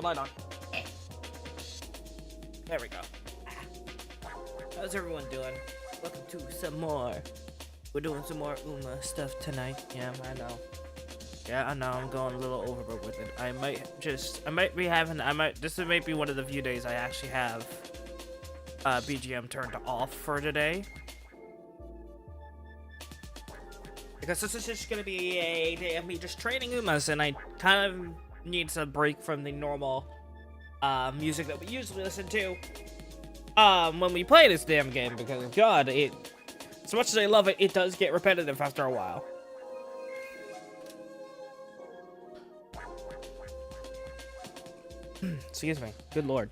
my light on. There we go. How's everyone doing? Welcome to some more. We're doing some more Uma stuff tonight. Yeah, I know. Yeah, I know. I'm going a little overboard with it. This might be one of the few days I actually have BGM turned off for today. Because this is just gonna be a day of me just training Umas, and I kind of need some break from the normal music that we usually listen to when we play this damn game, because God, as much as I love it, it does get repetitive after a while. Excuse me. Good lord.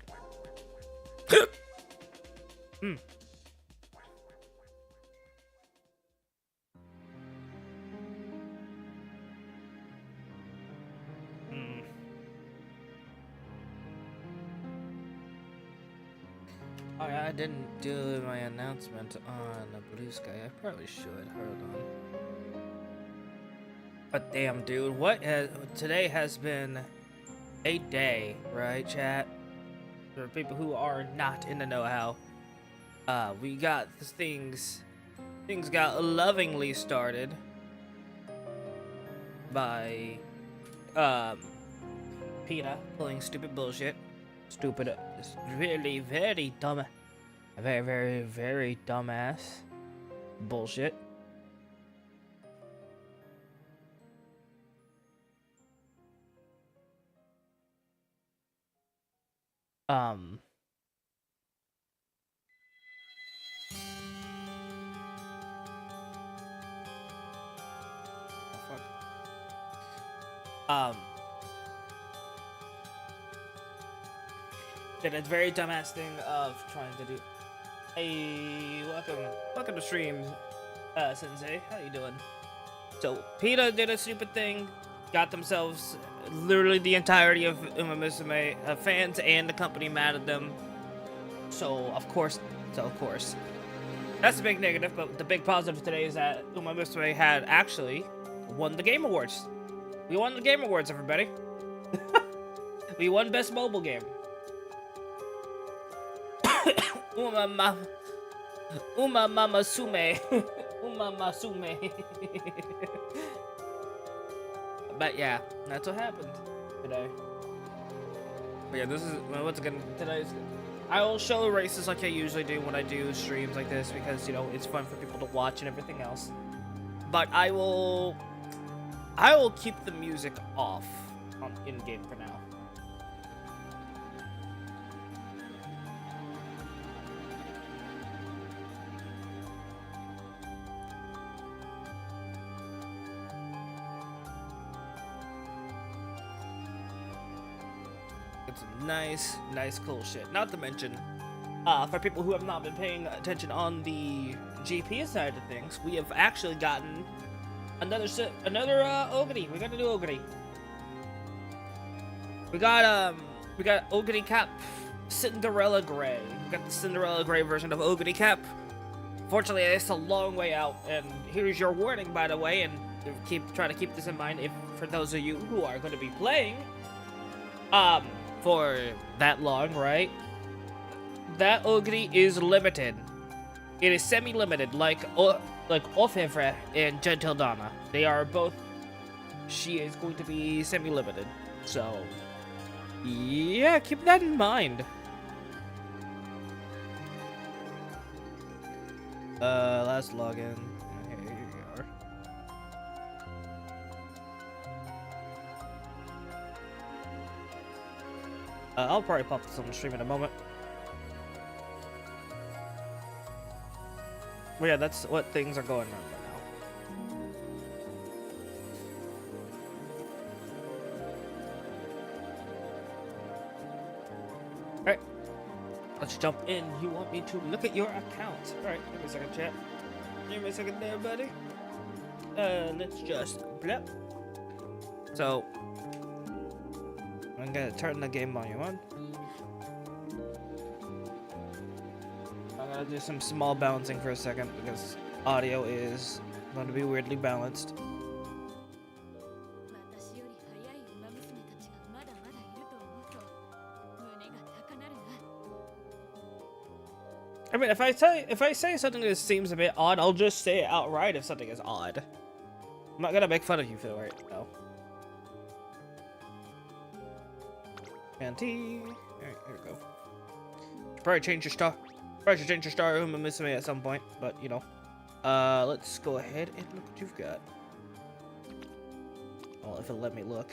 Oh yeah, I didn't do my announcement on a Blue Sky. I probably should. Hold on. But damn, dude, today has been a day, right, chat? For people who are not in the know-how, we got things got lovingly started by PETA pulling stupid bullshit. Stupid, really very dumb, very dumbass bullshit. Did a very dumbass thing of trying to do. Hey, welcome to stream, Sensei. How you doing? So PETA did a stupid thing, got themselves literally the entirety of Uma Musume fans and the company mad at them. So of course, that's a big negative. But the big positive today is that Uma Musume had actually won the Game Awards. We won the Game Awards, everybody. We won Best Mobile Game. Uma Mama Sume. Uma Masume. But yeah, that's what happened today. But yeah, this is once again today's. I will show races like I usually do when I do streams like this, because you know it's fun for people to watch and everything else. But I will keep the music off on in-game for now. It's some nice cool shit. Not to mention, for people who have not been paying attention on the GP side of things, we have actually gotten another Ogre. We got a new Ogre. We got Ogre Cap Cinderella Gray. We got the Cinderella Gray version of Ogre Cap. Fortunately, it's a long way out, and here's your warning, by the way, and try to keep this in mind if for those of you who are going to be playing for that long, right? That Ogre is limited. It is semi-limited, like Orfevre and Gentle Donna. They are both. She is going to be semi-limited. So, yeah, keep that in mind. Let's log in. Here you are. I'll probably pop this on the stream in a moment. Well, yeah, that's what things are going on right now. Alright. Let's jump in. You want me to look at your account. Alright, give me a second, chat. Give me a second there, buddy. Let's just blep. So, I'm gonna turn the game volume on. I'm gonna do some small balancing for a second because audio is going to be weirdly balanced. I mean, if I say something that seems a bit odd, I'll just say it outright if something is odd. I'm not gonna make fun of you for it, though. Panty. Alright, here we go. Probably change your star. Probably should change your star room and miss me at some point, but you know. Let's go ahead and look what you've got. Well, if it'll let me look.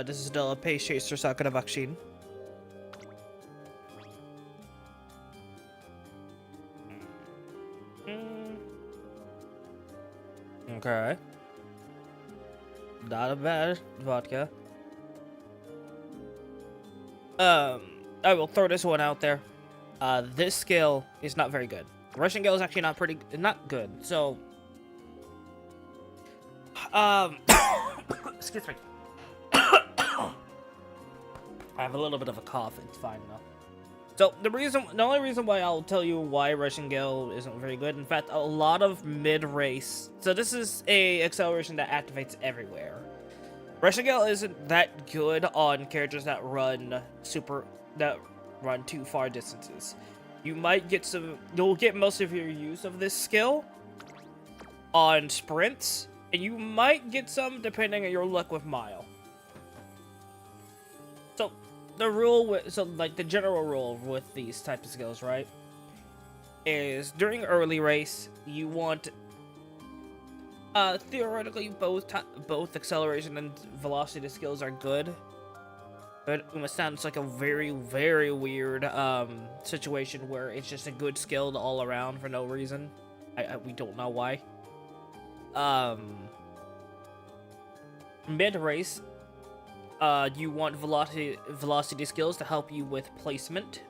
This is still a Pace Chaser Sakura vaccine. Okay. Not a bad vodka. I will throw this one out there. This skill is not very good. Russian Gale is actually not good. So, excuse me. I have a little bit of a cough. It's fine though. So the only reason why I'll tell you why Russian Gale isn't very good. In fact, a lot of mid-race. So this is a acceleration that activates everywhere. Russian Gale isn't that good on characters that run too far distances. You might get you'll get most of your use of this skill on sprints, and you might get some depending on your luck with mile. So the general rule with these types of skills, right, is during early race you want theoretically both acceleration and velocity skills are good. But it sounds like a very, very weird situation where it's just a good skill all around for no reason. We don't know why. Mid-race, you want velocity skills to help you with placement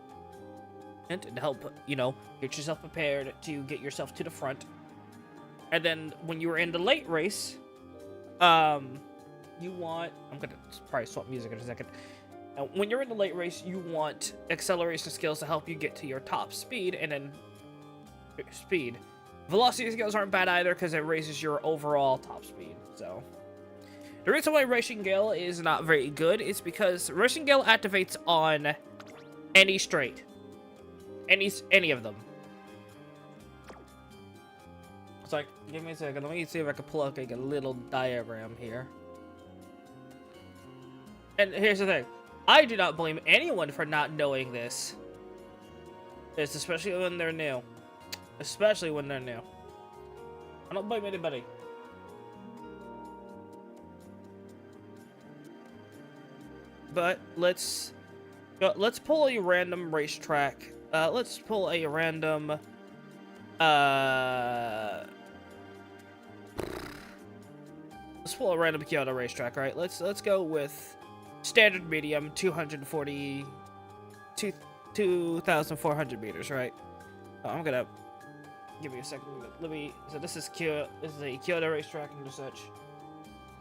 and to help, get yourself prepared to get yourself to the front. And then when you're in the late race, you want... I'm gonna probably swap music in a second. Now, when you're in the late race, you want acceleration skills to help you get to your top speed, and then speed. Velocity skills aren't bad either because it raises your overall top speed. So the reason why Rushing Gale is not very good is because Rushing Gale activates on any straight, any of them. It's like, give me a second. Let me see if I can pull up like a little diagram here. And here's the thing. I do not blame anyone for not knowing this. It's especially when they're new. Especially when they're new. I don't blame anybody. But let's pull a random racetrack. Let's pull a random Kyoto racetrack, right? Let's go with standard medium 2,400 meters, right? I'm gonna give me a second. So this is a Kyoto racetrack and such.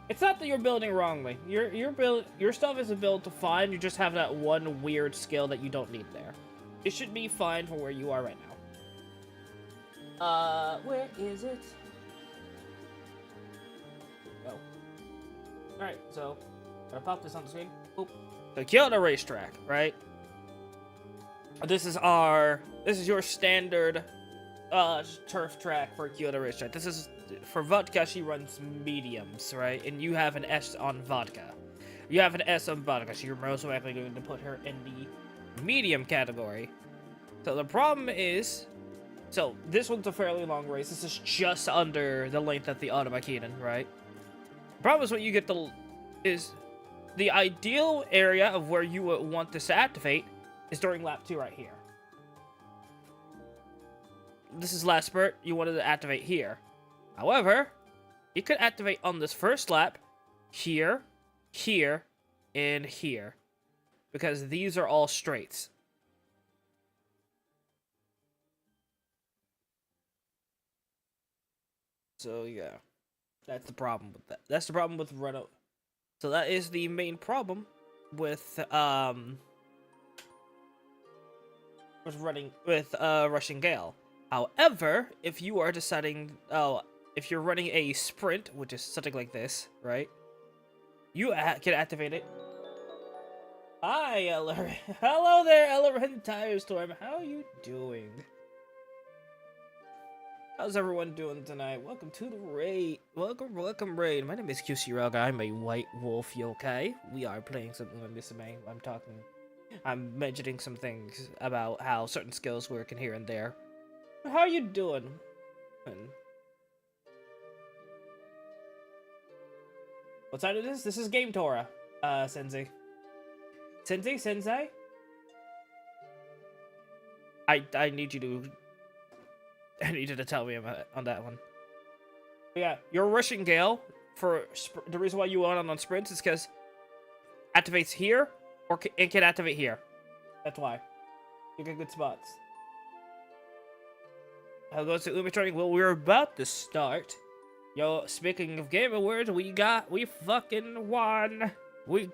It's not that you're building wrongly. Your stuff isn't built to fine. You just have that one weird skill that you don't need there. It should be fine for where you are right now. Where is it? Oh. Alright, so gonna pop this on the screen. Oop. The Kyoto racetrack, right? This is your standard turf track for Kyoto racetrack. This is for vodka. She runs mediums, right? And you have an S on vodka. You have an S on vodka. So you're most likely going to put her in the medium category. So the problem is, so this one's a fairly long race. This is just under the length of the Automakinen, right? The problem is when you get the ideal area of where you would want this to activate is during lap 2 right here. This is last spurt. You wanted to activate here. However, you could activate on this first lap here, here, and here. Because these are all straights. So, yeah. That's the problem with that. That's the problem with Renault. So that is the main problem with Rushing Gale. However, if you are deciding, if you're running a sprint, which is something like this, right? You can activate it. Hi, Eller. Hello there, Eller Tire Storm. How are you doing? How's everyone doing tonight? Welcome to the raid. Welcome, raid. My name is Kiyoshi Rouga. I'm a white wolf yokai. We are playing something on this domain. I'm mentioning some things about how certain skills work in here and there. How are you doing? What side is this? This is Game Tora, Sensei. Sensei? I need you to... I need you to tell me about on that one. But yeah, your Rushing Gale, for the reason why you want it on sprints is because activates here, or it can activate here. That's why. You get good spots. How goes to Umi training? Well, we're about to start. Yo, speaking of Game Awards, we fucking won. We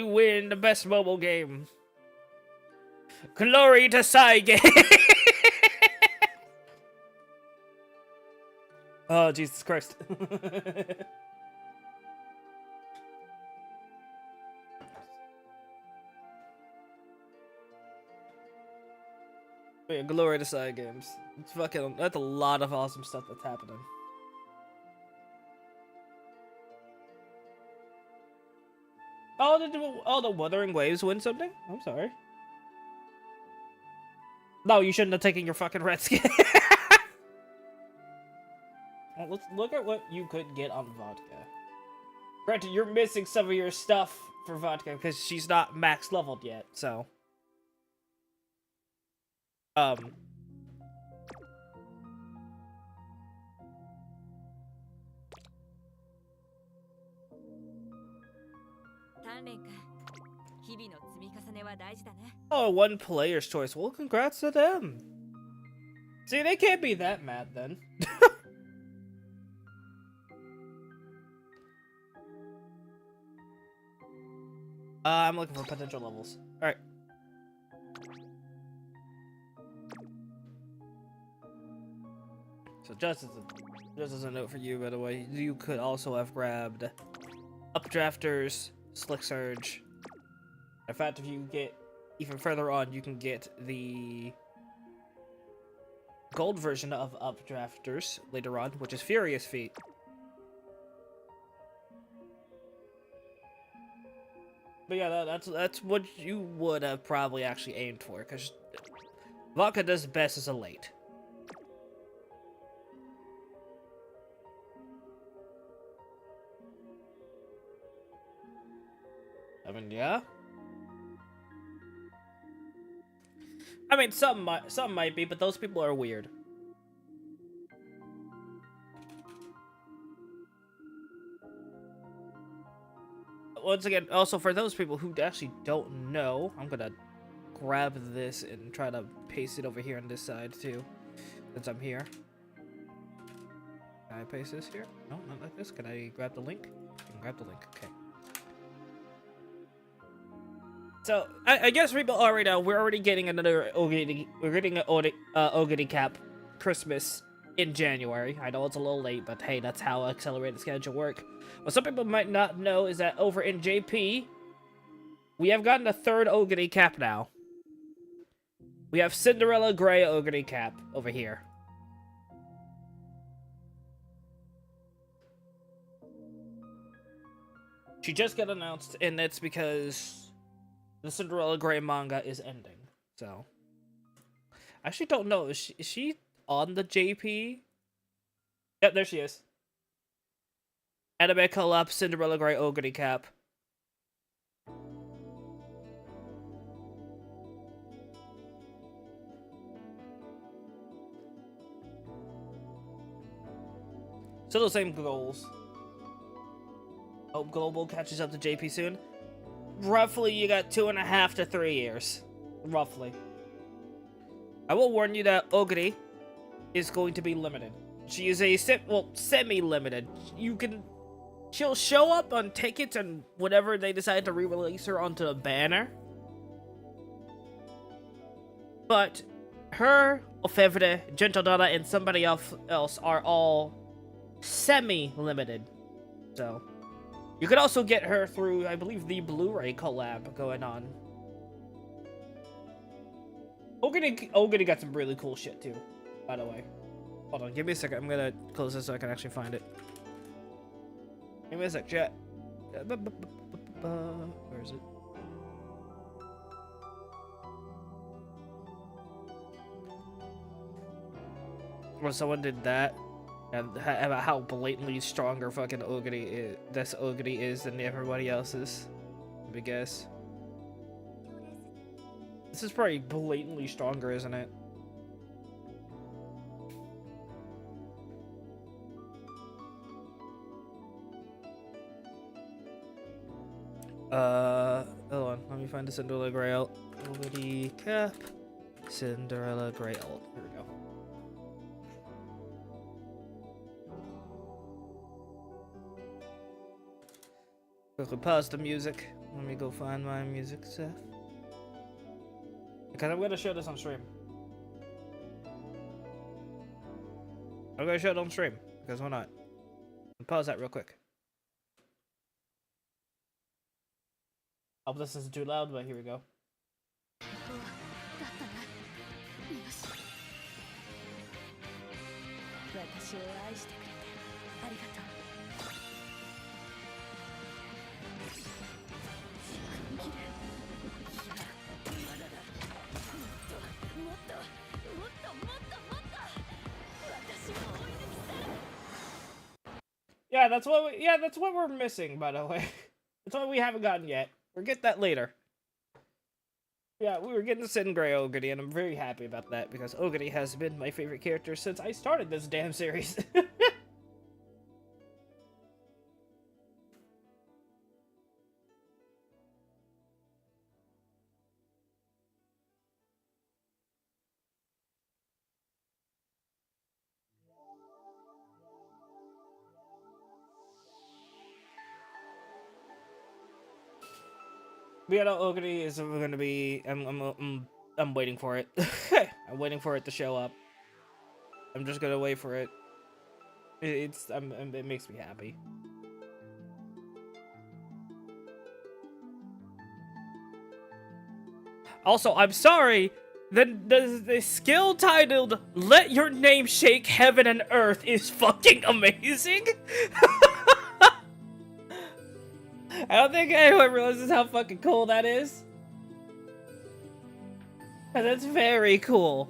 win the best mobile game. Glory to Saige! Oh, Jesus Christ. Yeah, glory to side games. It's fucking, that's a lot of awesome stuff that's happening. Oh, the Wuthering Waves win something? I'm sorry. No, you shouldn't have taken your fucking red skin. Well, let's look at what you could get on Vodka. Granted, you're missing some of your stuff for Vodka because she's not max leveled yet, so. Oh, one player's choice. Well, congrats to them. See, they can't be that mad then. I'm looking for potential levels. Alright. So just as a note for you, by the way, you could also have grabbed Updrafters, Slick Surge. In fact, if you get even further on, you can get the gold version of Updrafters later on, which is Furious Feet. But yeah, that's what you would have probably actually aimed for, because Vodka does best as a late. I mean, yeah. I mean, some might be, but those people are weird. Once again, also for those people who actually don't know, I'm gonna grab this and try to paste it over here on this side too, since I'm here. Can I paste this here? No, not like this. Can I grab the link? I can grab the link. Okay. So I guess people already know we're already getting another Ogidi. We're getting an Ogidi cap Christmas in January. I know it's a little late, but hey, that's how accelerated schedule work. What some people might not know is that over in JP, we have gotten a third Ogidi cap now. We have Cinderella Gray Ogidi cap over here. She just got announced, and that's because the Cinderella Gray manga is ending. So, I actually don't know. Is she on the JP? Yep, there she is. Anime collab Cinderella Gray Ogidi cap. Still the same goals. Hope Global catches up to JP soon. Roughly, you got 2.5 to 3 years. Roughly. I will warn you that Ogiri is going to be limited. She is a semi-limited. She'll show up on tickets and whenever they decide to re-release her onto a banner. But her, Ofevre, Gentle Donna, and somebody else are all semi-limited. So, You could also get her through, I believe, the Blu-ray collab going on. Ogre got some really cool shit too, by the way. Hold on, give me a second. I'm gonna close this so I can actually find it. Give me a sec, chat. Where is it? Well, someone did that, and about how blatantly stronger fucking Ogre is. This Ogre is than everybody else's. Let me guess. This is probably blatantly stronger, isn't it? Hold on. Let me find the Cinderella Grail. Ogre cap. Cinderella Grail. Here we go. Quickly pause the music. Let me go find my music stuff. Because I'm gonna show this on stream. I'm gonna show it on stream. Because why not? Pause that real quick. I hope this isn't too loud, but here we go. Yeah, that's what we're missing, by the way. That's what we haven't gotten yet. We'll get that later. Yeah, we were getting to Sin Gray Ogre, and I'm very happy about that, because Ogre has been my favorite character since I started this damn series. Yeah, no, Ogre is gonna be. I'm waiting for it. I'm waiting for it to show up. I'm just gonna wait for it. It makes me happy. Also, I'm sorry. The skill titled "Let Your Name Shake Heaven and Earth" is fucking amazing. I don't think anyone realizes how fucking cool that is. And that's very cool.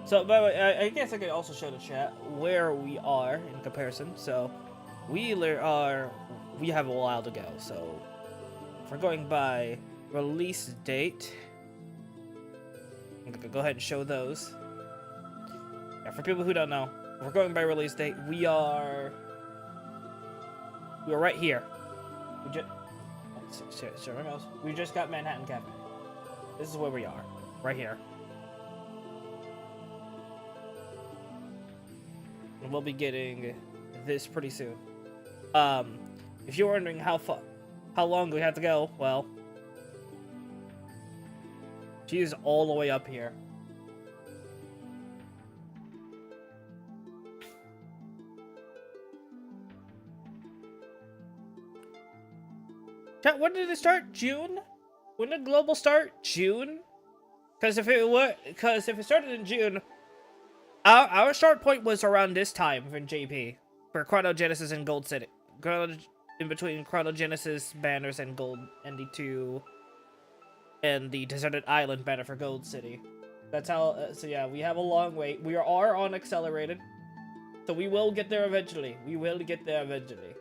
So, by the way, I guess I could also show the chat where we are in comparison. So, we have a while to go. So, if we're going by release date, I'm gonna go ahead and show those. Yeah, for people who don't know, if we're going by release date, we are right here. We just got Manhattan Cafe. This is where we are, right here. And we'll be getting this pretty soon. If you're wondering how long we have to go, well, she is all the way up here. Chat, when did it start? June? When did Global start? June? Because if it started in June, our start point was around this time for JP for Chrono Genesis and Gold City. In between Chrono Genesis banners and Gold ND2 and the Deserted Island banner for Gold City. That's how. So yeah, we have a long wait. We are on accelerated, so we will get there eventually. We will get there eventually,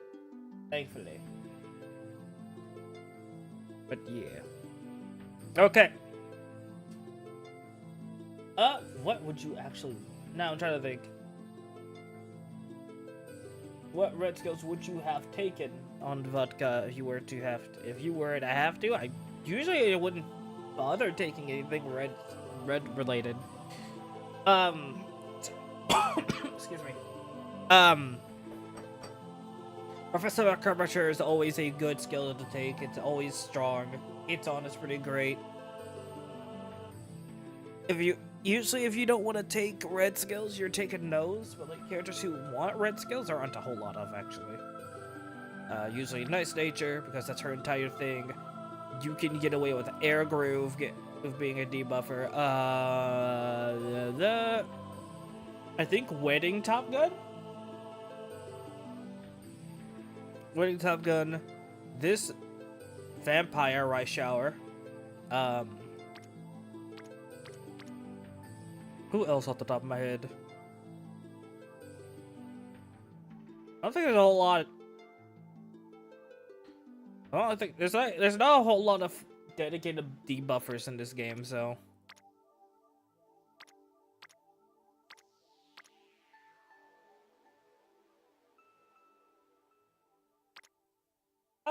thankfully. But yeah. Okay. What would you actually? Now I'm trying to think. What red skills would you have taken on vodka if you were to have to? I usually wouldn't bother taking anything red related. Excuse me. Professor Curvature is always a good skill to take. It's always strong. Its on is pretty great. if you don't want to take red skills, you're taking those. But like characters who want red skills, there aren't a whole lot of actually. Usually nice nature because that's her entire thing. You can get away with air groove with being a debuffer. I think wedding top gun. Wedding top gun. This vampire rice shower. Who else off the top of my head? I don't think there's a whole lot. I don't think there's not a whole lot of dedicated debuffers in this game, so.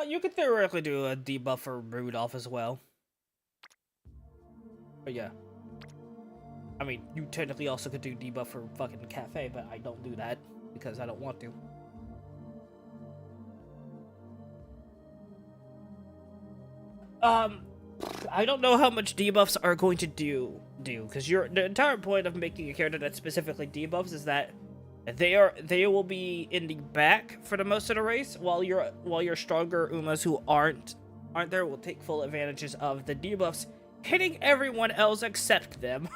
You could theoretically do a debuff for Rudolph as well. But yeah. I mean, you technically also could do debuff for fucking Cafe, but I don't do that because I don't want to. I don't know how much debuffs are going to do because the entire point of making a character that specifically debuffs is that they will be in the back for the most of the race, while your stronger Umas who aren't there will take full advantages of the debuffs hitting everyone else except them.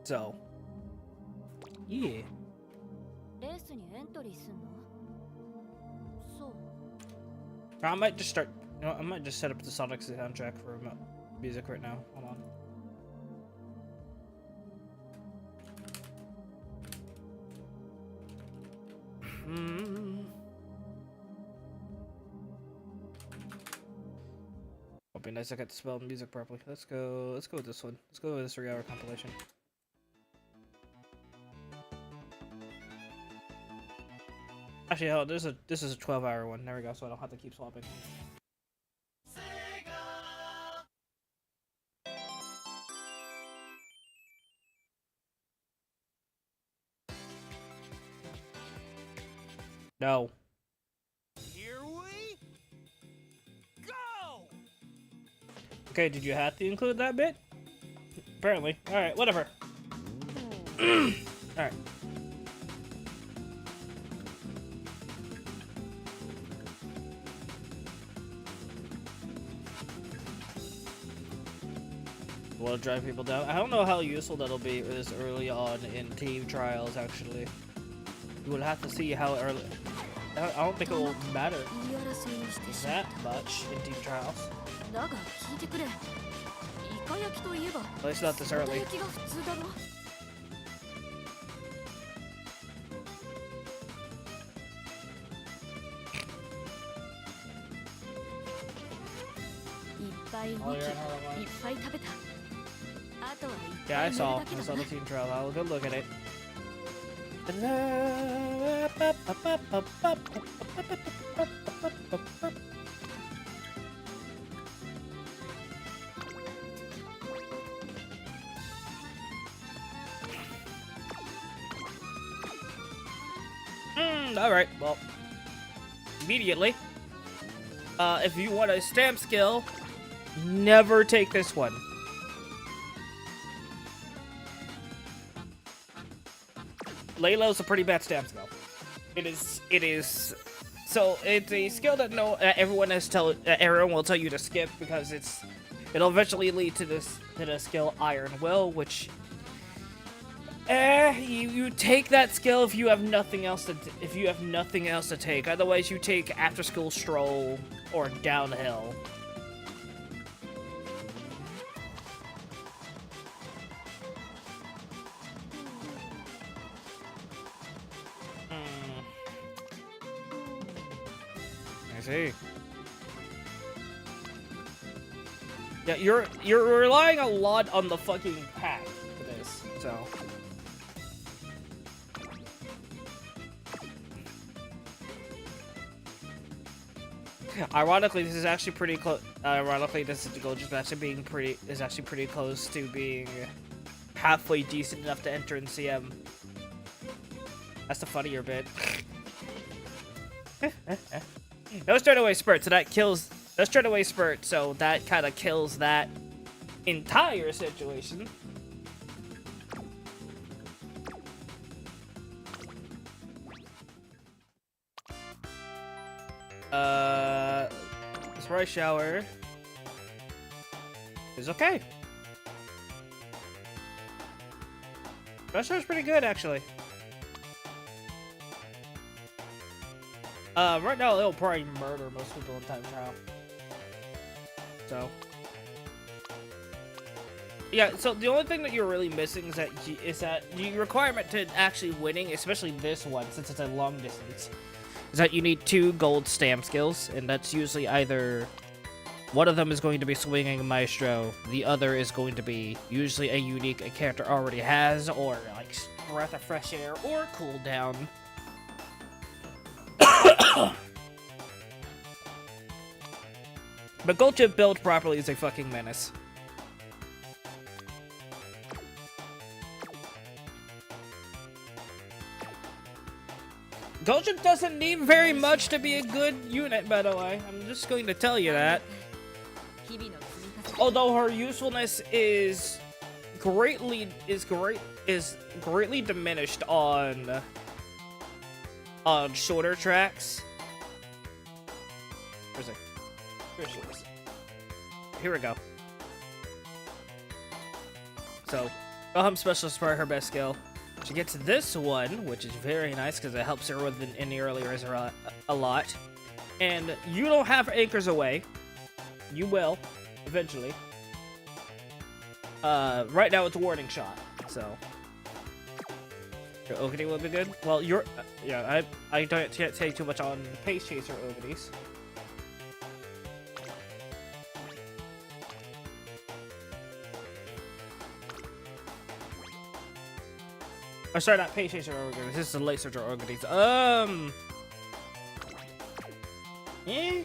So, yeah. I might just start. You know, I might just set up the Sonic soundtrack for music right now. Hold on. It'll be nice I got to spell music properly. Let's go with this one. Let's go with this 3-hour compilation. Actually, hell, this is a 12-hour one. There we go, so I don't have to keep swapping. No. Here we go. Okay, did you have to include that bit? Apparently. All right, whatever. All right. Will it drive people down? I don't know how useful that'll be this early on in team trials, actually. You will have to see how early. I don't think it will matter that much in team trials. At least not this early. Oh, yeah, I saw the team trial. I'll go look at it. Alright, well. Immediately. If you want a stamp skill, never take this one. Laylo's a pretty bad stamp skill. It is. So it's a skill that everyone will tell you to skip because it'll eventually lead to the skill Iron Will, which you take that skill if you have nothing else to take. Otherwise, you take After School Stroll or Downhill. See. Yeah, you're relying a lot on the fucking pack for this, so. Ironically, this is actually pretty close. Ironically, this is just actually pretty close to being halfway decent enough to enter in CM. That's the funnier bit. No straightaway spurt, so that kills. No straightaway spurt, so that kind of kills that entire situation. Surprise shower is okay. Surprise shower's pretty good, actually. Right now it'll probably murder most people in time trial. So, yeah. So the only thing that you're really missing is that the requirement to actually winning, especially this one, since it's a long distance, is that you need 2 gold stamp skills, and that's usually either one of them is going to be swinging Maestro, the other is going to be usually a unique a character already has, or like breath of fresh air or cooldown. But gold chip built properly is a fucking menace. Gold chip doesn't need very much to be a good unit, by the way. I'm just going to tell you that. Although her usefulness is greatly diminished on shorter tracks. Where's it? Here she is. Here we go. So, Gohan Specialist for her best skill. She gets this one, which is very nice because it helps her with any earlier a lot. And you don't have anchors away. You will, eventually. Right now it's a warning shot, so. Your Ogre will be good. Well, yeah, I can't take too much on the Pace Chaser Ogres. Oh, sorry, not Pace Chaser Ogres. This is the Light Surger Ogres. Yeah.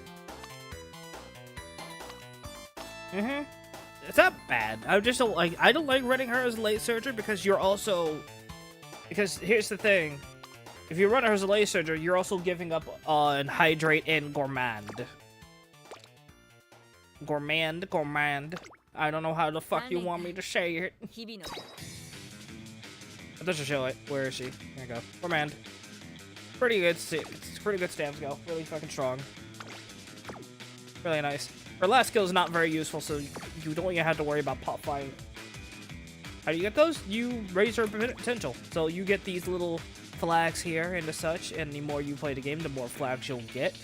It's not bad. I just don't like. I don't like running her as a Light Surger because you're also. Because here's the thing, if you run her as a Light Surger, you're also giving up on Hydrate and Gourmand. Gourmand. I don't know how the fuck you want me to say it. That should show it. Where is she? There you go. Gourmand. Pretty good. It's pretty good stamp skill. Really fucking strong. Really nice. Her last skill is not very useful, so you don't even have to worry about pop flying. How do you get those? You raise her potential. So you get these little flags here and such, and the more you play the game, the more flags you'll get.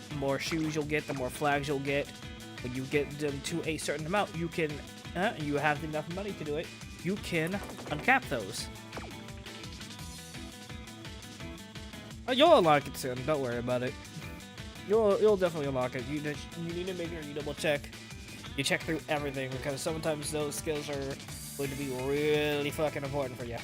The more shoes you'll get, the more flags you'll get. When you get them to a certain amount, you can, you have enough money to do it, you can uncap those. You'll unlock it soon, don't worry about it. You'll definitely unlock it. You need to make sure you double check. You check through everything because sometimes those skills are going to be really fucking important for you.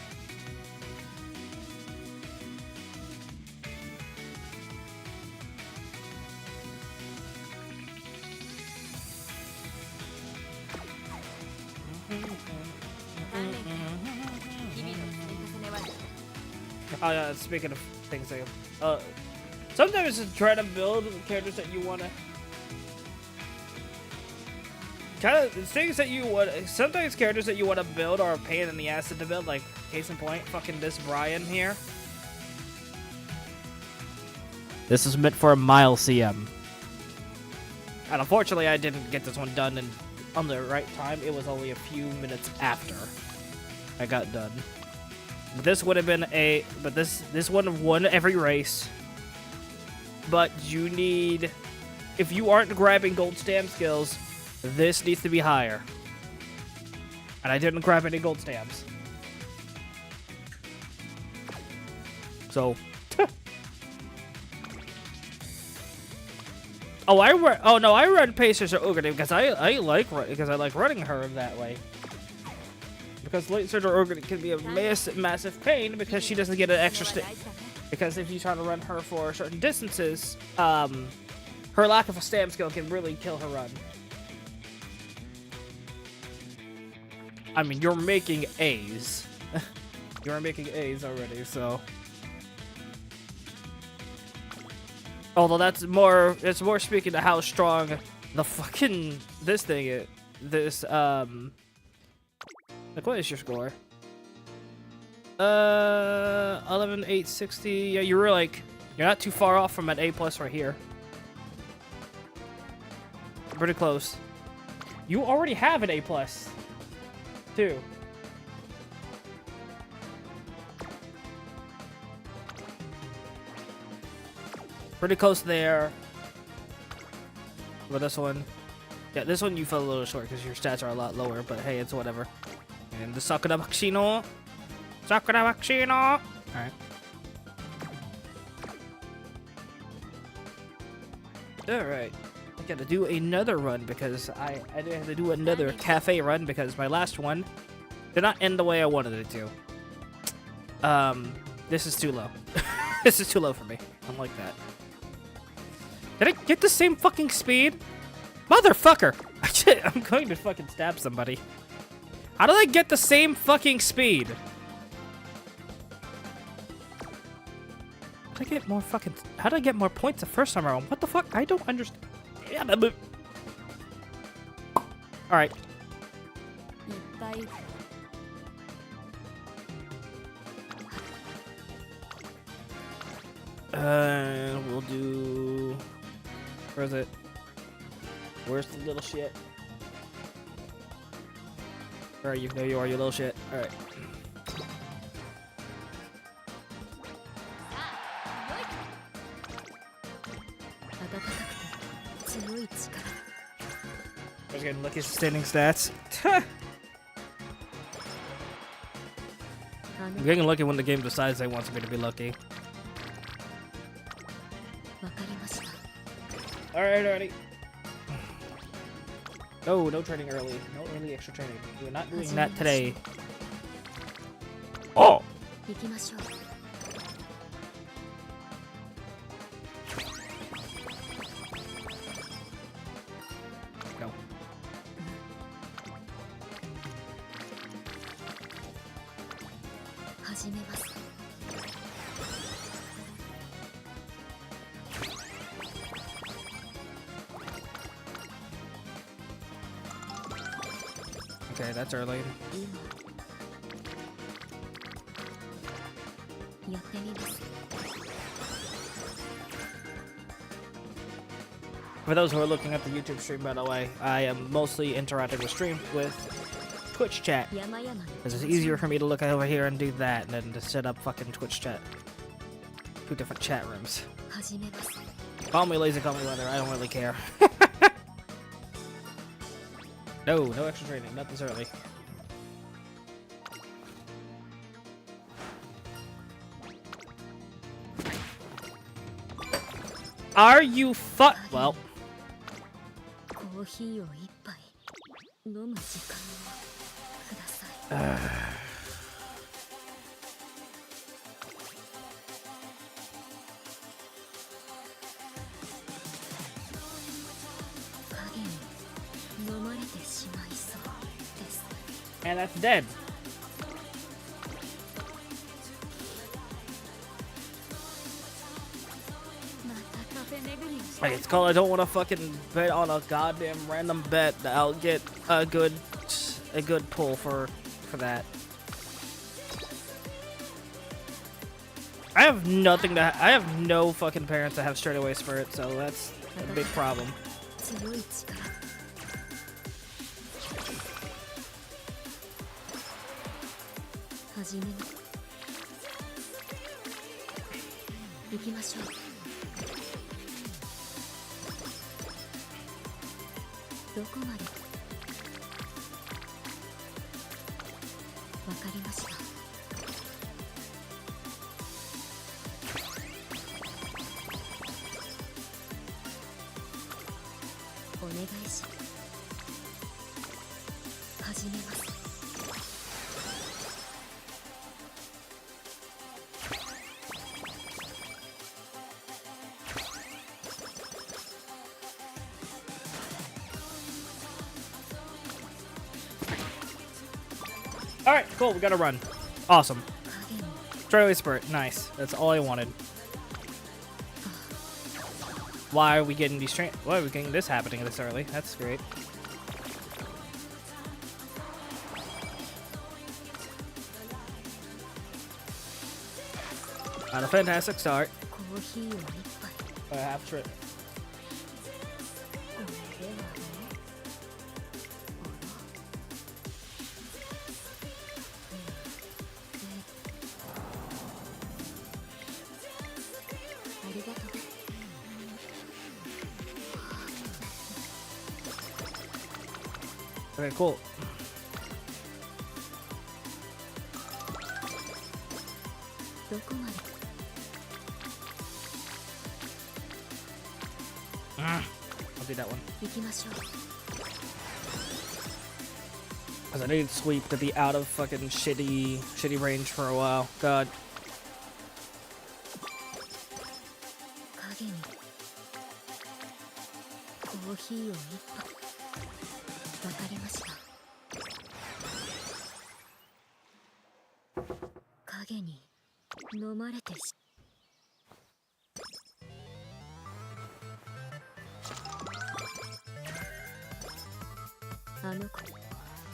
Oh yeah, speaking of things like sometimes just try to build characters that you wanna sometimes characters that you wanna build are a pain in the ass to build, like case in point, fucking this Brian here. This is meant for a mile CM. And unfortunately I didn't get this one done on the right time. It was only a few minutes after I got done. But this would have been this one won every race. But you need, if you aren't grabbing gold stamp skills, this needs to be higher. And I didn't grab any gold stamps. So. I run Pacers or Ogre because I like running her that way. Because Light Surger Ogre can be a massive pain because she doesn't get an extra because if you try to run her for certain distances, her lack of a stamp skill can really kill her run. I mean, you're making A's. You're making A's already, so. Although that's more, it's more speaking to how strong the fucking this thing is. This like, what is your score? 11,860. Yeah, you were like, you're not too far off from an A+ right here. Pretty close. You already have an A+, too. Pretty close there. But this one, yeah, this one you fell a little short because your stats are a lot lower. But hey, it's whatever. And the Sakura Bakshino. Sakura Bakshino. All right. All right. I gotta do another run because I have to do another cafe run because my last one did not end the way I wanted it to. This is too low. This is too low for me. I'm like that. Did I get the same fucking speed? Motherfucker! I'm going to fucking stab somebody. How did I get the same fucking speed? How did I get more fucking... How did I get more points the first time around? What the fuck? I don't understand. Alright. We'll do... Where is it? Where's the little shit? Where are you? There you are, you little shit. Alright. I was getting lucky sustaining stats. I'm getting lucky when the game decides they want me to be lucky. Alright, alrighty. No, no training early. No early extra training. We're not doing that today. Oh! No. Okay, that's early. For those who are looking at the YouTube stream, by the way, I am mostly interacting with stream with Twitch chat. Because it's easier for me to look over here and do that than to set up fucking Twitch chat. Two different chat rooms. Call me lazy, call me whether, I don't really care. No, no extra training, not this early. Are you well. And that's dead. Like, it's called I don't want to fucking bet on a goddamn random bet that I'll get a good pull for that. I have nothing to I have no fucking parents that have straightaways for it, so that's a big problem. Alright, cool, we gotta run. Awesome. Straightaway spurt, nice. That's all I wanted. Why are we getting these why are we getting this happening this early? That's great. Not a fantastic start. A half trip. Okay, cool. I'll do that one. Cause I need sweep to be out of fucking shitty range for a while. God.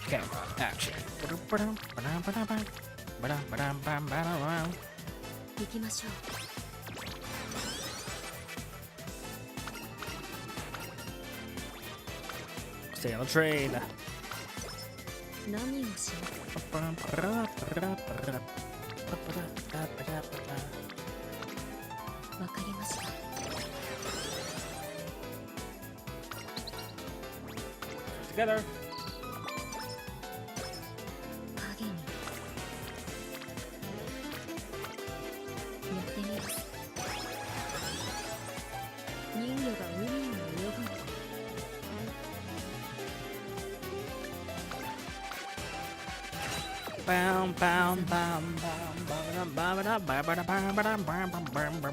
Okay, action. Stay on the train. Together. Bam bam bam bam bam bam bam.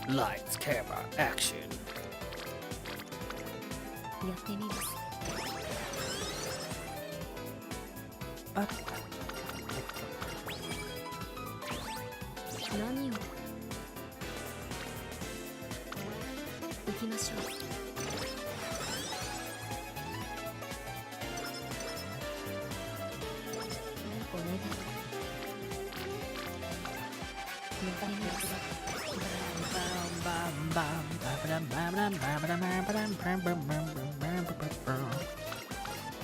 Lights, camera, action.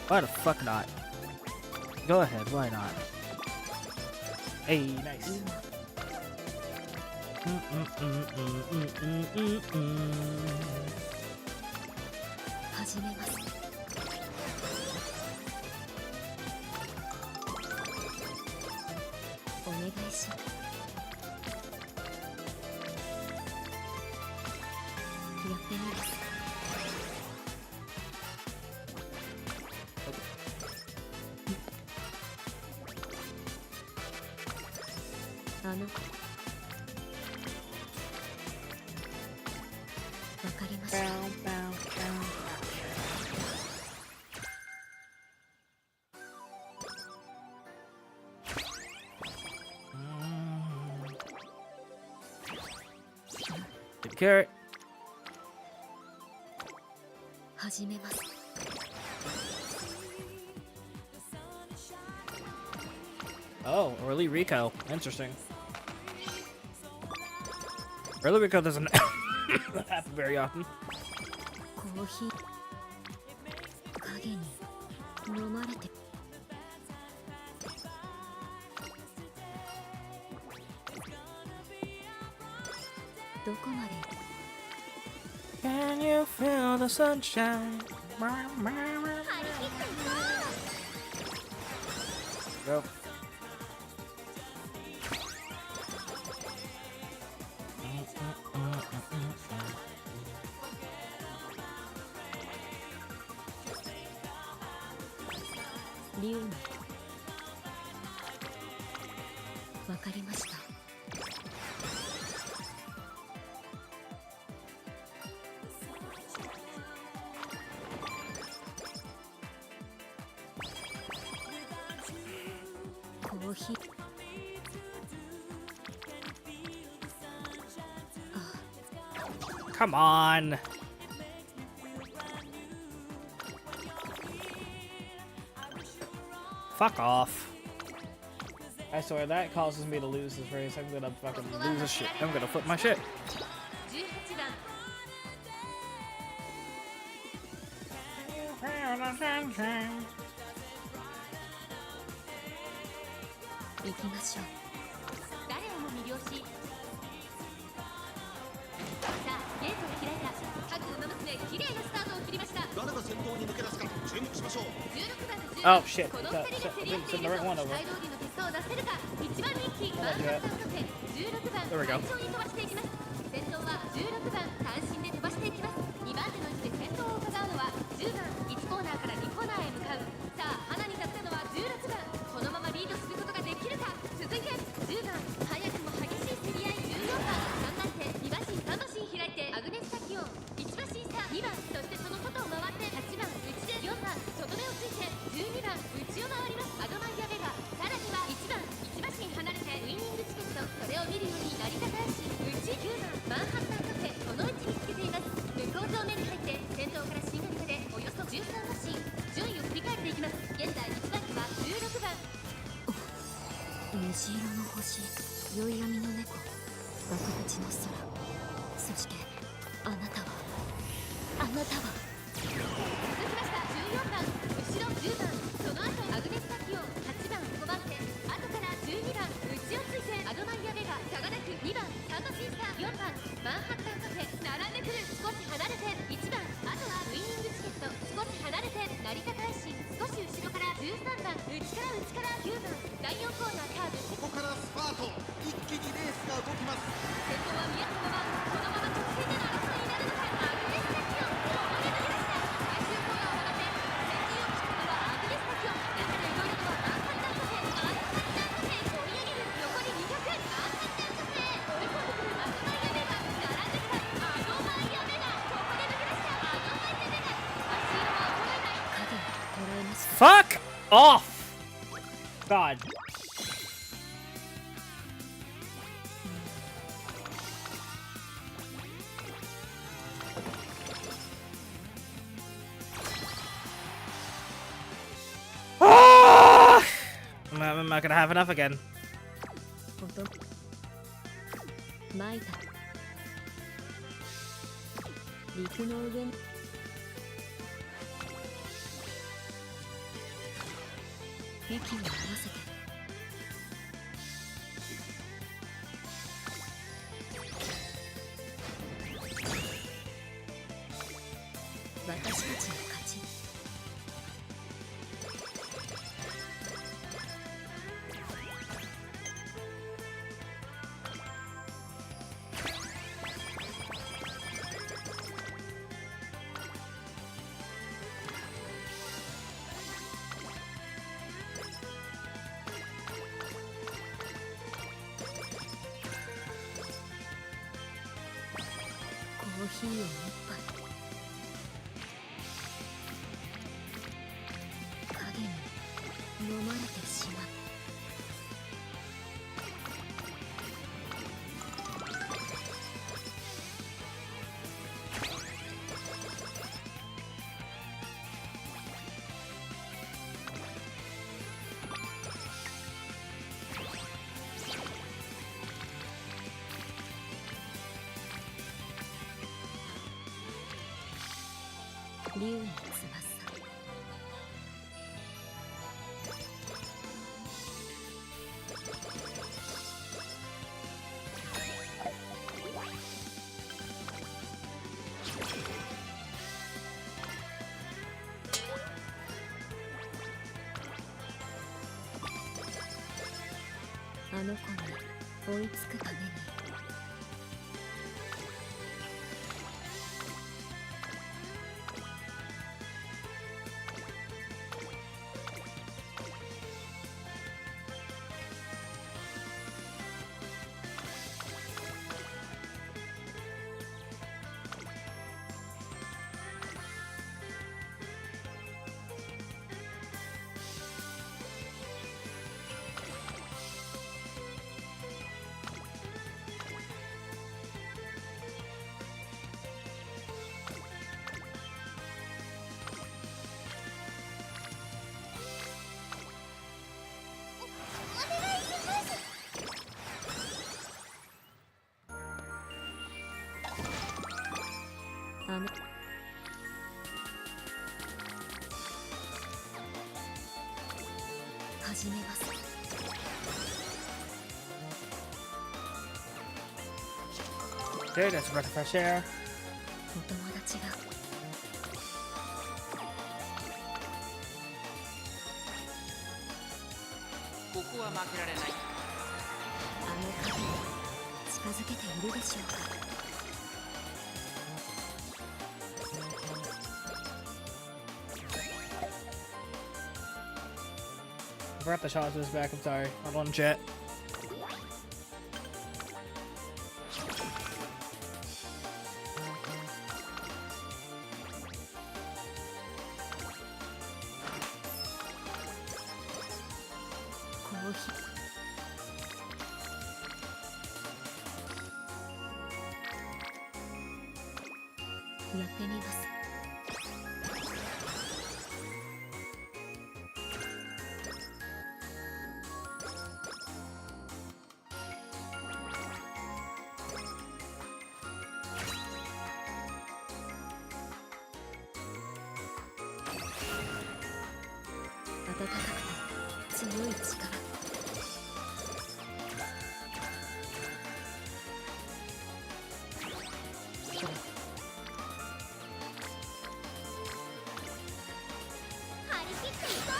Why the fuck not? Go ahead, why not? Hey, nice. Carrot. Oh, early Rico. Interesting. Early Rico doesn't happen very often. Can you feel the sunshine? Go. Rouga. わかりました。コーヒー。Come on. Fuck off. I swear that causes me to lose this race. I'm gonna fucking lose this shit. I'm gonna flip my shit. 行きましょう。誰をも魅了し。さあ、ゲートが開いた。各馬娘、綺麗なスタートを切りました。誰が先頭に抜け出すか注目しましょう。16番と10番。 Oh shit. この2人が競り合っていると、大通りのテストを出せるか。1番人気、マンハッタンカフェ。16番、最初に飛ばしていきます。先頭は16番、単身で飛ばしていきます。2番手の位置で先頭を伺うのは10番、1コーナーから2コーナーへ向かう。さあ、花に立ったのは16番。このままリードすることができるか。続いて10番、早くも激しい競り合い。14番、3番手、2馬身3馬身開いてアグネスタキオン。1馬身差2番、そしてその外を回って8番、内で4番、とどめをついて12番、内を回ります。アドマイヤベガ。さらには1番、1馬身離れてウイニングチケット。それを見るように成田大使。内9番、マンハッタンカフェ。この位置につけています。向こう上面に入って先頭から新潟でおよそ13馬身。順位を振り返っていきます。現在1番手は16番。虹色の星、宵闇の猫、額縁の空。そしてあなたは続きました。14番、後ろ10番、その後アグネスタキオン。8番、5番手、後から12番、内をついてアドマイヤベガ。差がなく2番、3馬身差4番、マンハッタンカフェ。並んでくる。少し離れて1番、あとはウイニングチケット。少し離れて成田大使。少し後ろから13番、内から9番。第4コーナーカーブ。ここからスパート。一気にレースが動きます。先頭は宮田馬場。このまま直線での争いになるのか。アグネスタキオン、ここで抜け出した。最終コーナーを回って先陣を切ったのはアグネスタキオン。中で動いたのはマンハッタンカフェ。追い上げる。残り200。マンハッタンカフェ。追い込んでくるアドマイヤベガ。並んできたアドマイヤベガ。ここで抜け出したアドマイヤベガ。足色は衰えない。影を捉えました。 Fuck off. God. I'm not gonna have enough again. まいた。陸の上に息を合わせて。私たちの勝ち。コーヒーを一杯。影に飲まれてしまう。竜の翼。あの子に追いつくために。あの始めます。Dude, that's a breath of fresh air. お友達がここは負けられない。あの影に近づけているでしょうか。I forgot the shot was back. I'm sorry. Hold on, chat. コーヒーやってみます。暖かくて強い力。張り切っていこう。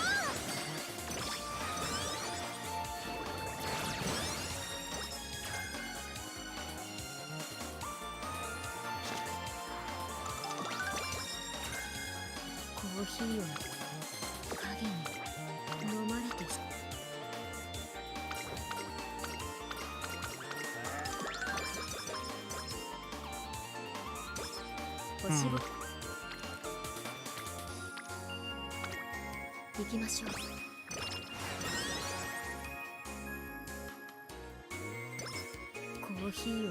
コーヒーを影に飲まれておしぼ行きましょう。コーヒーを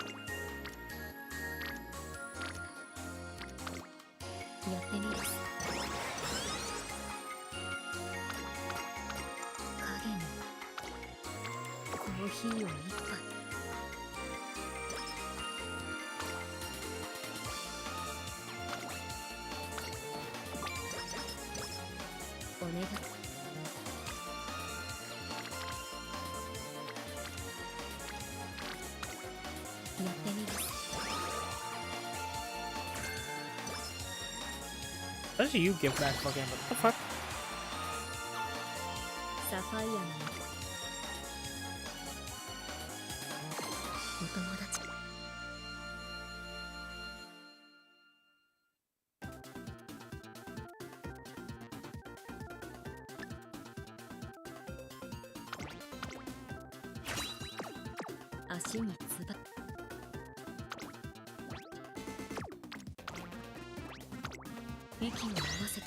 やってみます。影にコーヒーを一杯。お願い。やってみます。What did you give that fucking? What the fuck? サファイアのお友達。足につば息を合わせて。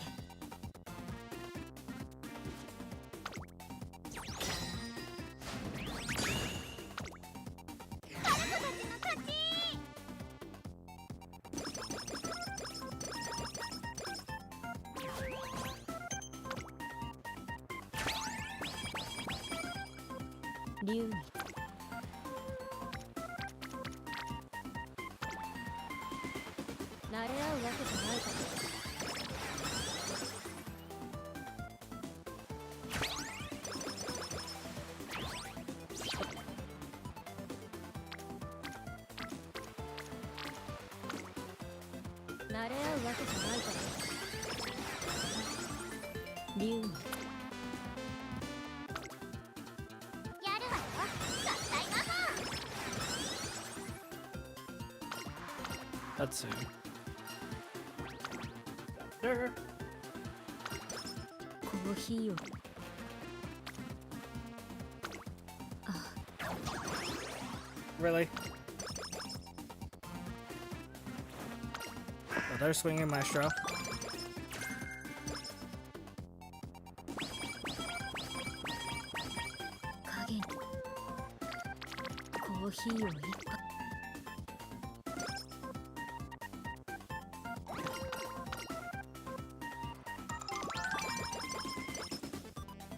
竜に慣れ合うわけじゃないから。慣れ合うわけじゃないから。竜にやるわよ。さ Let's see. There. コーヒーを Really? Oh, they're swinging Maestro. 影コーヒーを一杯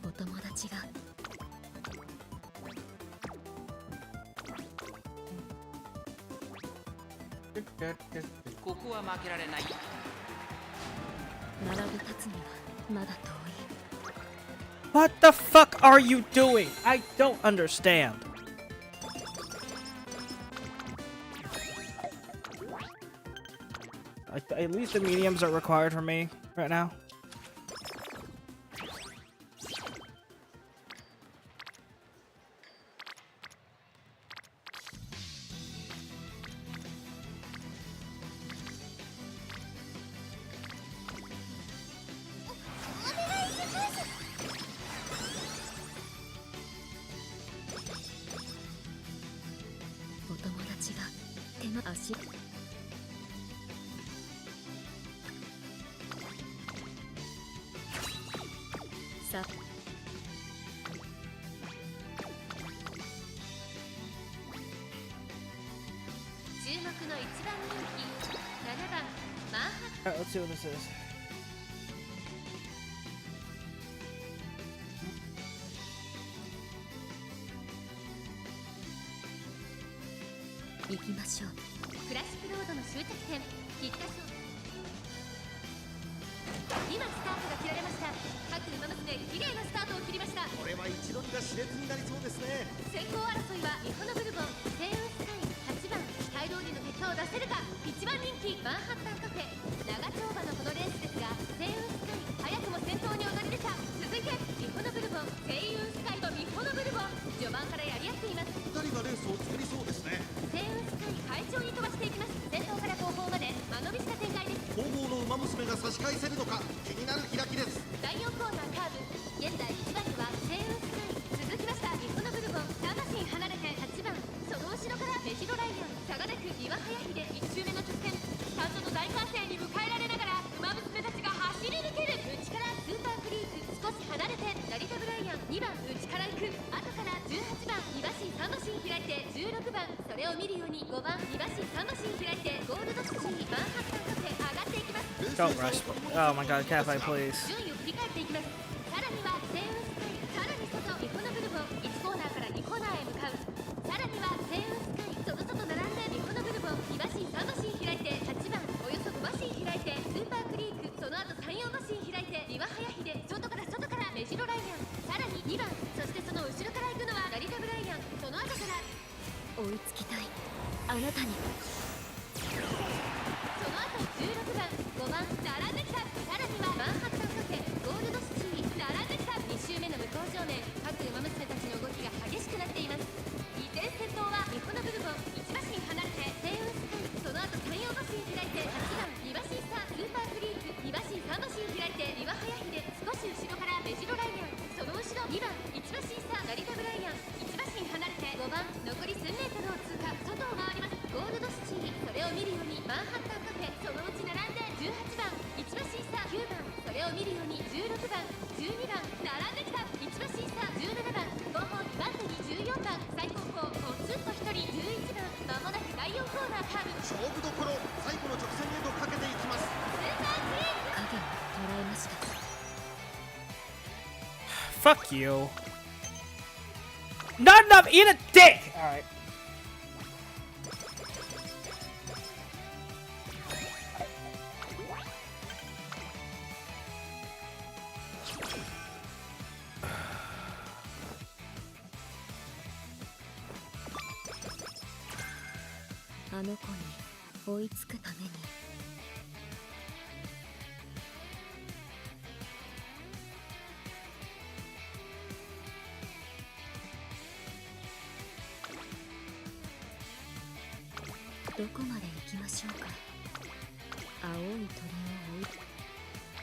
お友達が ここは負けられない。並び立つにはまだ遠い What the fuck are you doing? I don't understand. Like, at least the mediums are required for me right now. Alright, let's see what this is. 行きましょうクラシックロードの終着点菊田賞今スタートが切られました各馬娘綺麗なスタートを切りましたこれは一度が熾烈になりそうですね。先行争いは日本のブルボンセイウンスカイ8番大通りの結果を出せるか1番人気マンハッタンカフェ長丁場のこのレースですがセイウンスカイ早くも先頭に躍り出た続いて日本のブルボンセイウンスカイと日本のブルボン序盤からやり合っています2人がレースを作りそうですね。セイウンスカイ快調に飛ばしていきます先頭から後方まで間延びした展開です後方の馬娘が差し返せるのか気になる開きです。第4コーナーカーブ現在1番にはセイウンスカイ続きました日本のブルボン3馬身離れて8番その後ろからメジロライアン差がなく岩早秀1周目の直線スタンドの大歓声に迎えられながら馬娘たちが走り抜ける内からスーパーフリーズ少し離れて成田ブライアン2番内から行く後から18番2馬身3馬身開いて16番それを見るように5番2馬身3馬身開いてゴールドシティマンハッタンカフェ上がっていきます Don't rush. Oh my god, Cafe, please. 順位を振り返っていきますさらにはセイウンスカイさらに外日本のブルボン1コーナーから2コーナーへ向かうさらにはセイウンスカイ外々並んで日本のブルボン2馬身3馬身開いて8番およそ5馬身開いてスーパークリークその後3、4馬身開いて岩早秀外からメジロライアンさらに2番そしてその後ろから行くのは成田ブライアンその後から追いつきたいあなたにその後16番5番並んできたさらにはマンハッタンカフェゴールドシティ並んできた2周目の向こう正面各馬娘たちの動きが激しくなっています依然先頭は日本のブルボン1馬身離れてセイウンスカイその後3、4馬身開いて8番2馬身差スーパーフリーク2馬身3馬身開いて岩早秀少し後ろからメジロライアンその後ろ2番1馬身差成田ブライアン1馬身離れて5番残り数メートルを通過外を回りますゴールドシティそれを見るようにマンハッタンカフェそのうち並んで18番1馬身差9番それを見るように16番12番並んできた1馬身差17番後方2番手に14番最高峰ポツンと1人11番まもなく第4コーナーカーブ勝負どころ最後の直線へとかけていきます。スーパークリーク影を捉えました Fuck you. Not enough. Eat a dick. All right.あの子に追いつくためにどこまで行きましょうか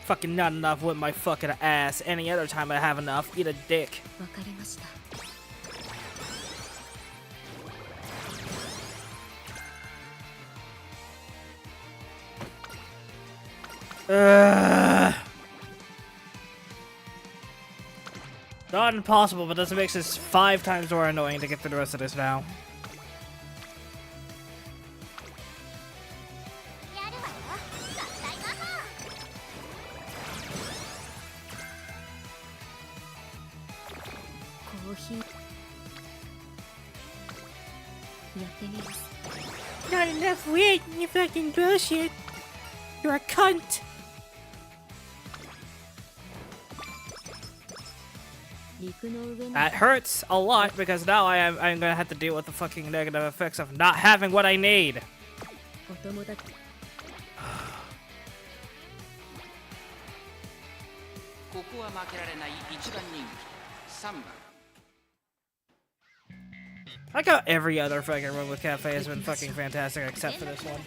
Fucking not enough with my fucking ass. Any other time I have enough, eat a dick. わかりました。 Not impossible, but this makes this 5 times more annoying to get through the rest of this now. やるわよ。ただいま。コーヒーやってみます。 Not enough weight, you fucking bullshit. You're a cunt. 陸の上に That hurts a lot because now I'm gonna have to deal with the fucking negative effects of not having what I need. お友達。 ここは負けられない一番人気3番 I like how every other fucking room with cafe has been fucking fantastic except for this one.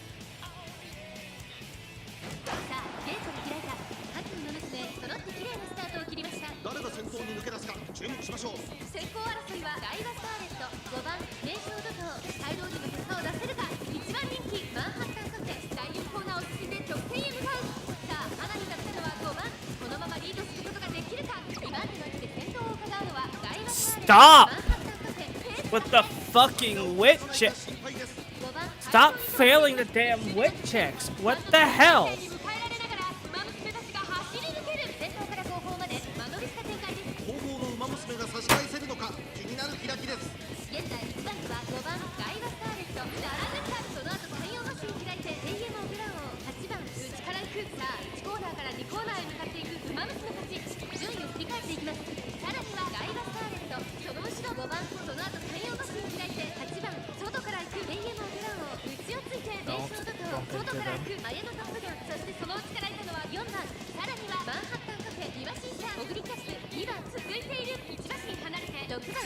さあ、ゲートが開いた。各馬娘揃って綺麗なスタートを切りました。誰が先頭に抜け出すか注目しましょう。先行争いはダイワスターレット、5番名称怒涛、サイドオールの結果を出せるか。1番人気マンハッタンカフェ、第4コーナーを進んで直線へ向かう。さあ、花に立ったのは5番。このままリードすることができるか。2番手の位置で先頭を伺うのはダイワスターレット、 Stop マンハッタンカフェ。 with the fucking wit check. 心配です。 5番 Stop failing the damn wit checks. What the hell? 迎えられながら馬娘たちが走り抜ける。先頭から後方まで間延びした展開です。後方の馬娘が差し返せるのか気になる開きです。現在1番には5番ダイワスターレット、並ぶか。その後専用マシン開いて AM オブランを8番内から行く。さあ、1コーナーから2コーナーへ向かっていく馬娘たち、順位を振り返っていきます。さらにはダイワスターレット、その後ろ5番。その後専用マシン開いて8番外から行く AM オブランを内をついて名称だと外から行く前のトップガン。そしてその内から行ったのは4番。さらにはマンハッタンカフェ、リバシーサー、オグリキャス2番。続いている1馬身離れて6番。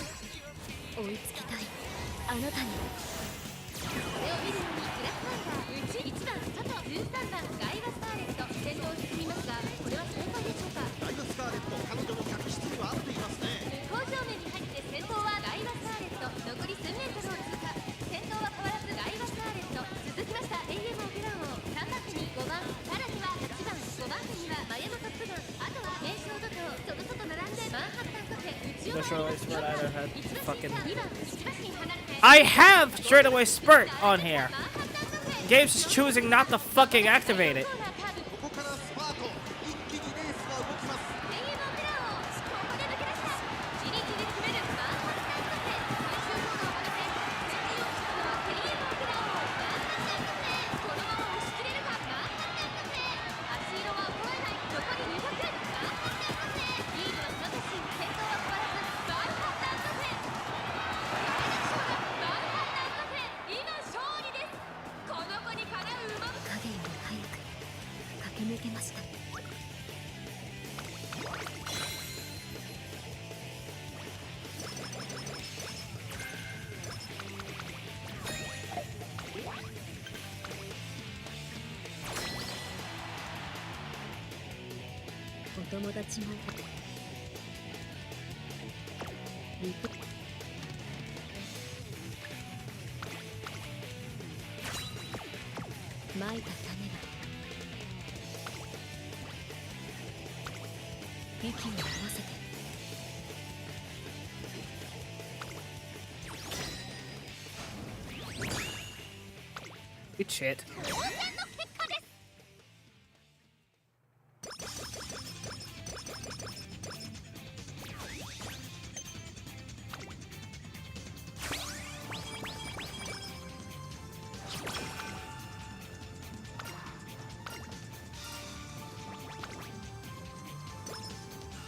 追いつきたいあなたに。これを見るようにブラックアンダー内1番外13番ダイワスターレット、先頭を進みますがこれは正解でしょうか。ダイワスカーレット彼女の客室には合っていますね。向こう上面に入って先頭はダイワスターレット、残り数メートルを通過。先頭は変わらずダイワスターレット、続きました AM オブランを3番手に5番、さらには8番、5番手には前のトップガン。あとは名称怒涛、その外並んでマンハッタンカフェ、内を The shortway spurt either had 1馬 fucking. 2番1馬身離れて I have straightaway spurt on here. マンハッタンカフェ。 Game's just choosing not to fucking activate it. コーナーカーブ、ここからスパート。一気にレースが動きます。 AM オブランをここで抜け出した。じりじり詰めるマンハッタンカフェ、最終コーナーを終えて順位を競うのは AM オブランをマンハッタンカフェ。このまま押し切れるかマンハッタンカフェ。足色は衰えない。残り200。マンハッタンカフェ、リードはサトシ、先頭は変わらずマンハッタンカフェ。マンハッタンカフェ、今勝利です。この子にかなう馬娘。影より早く駆け抜けました。お友達もリプまいた種が息を合わせて Good shit. 当選の結果です。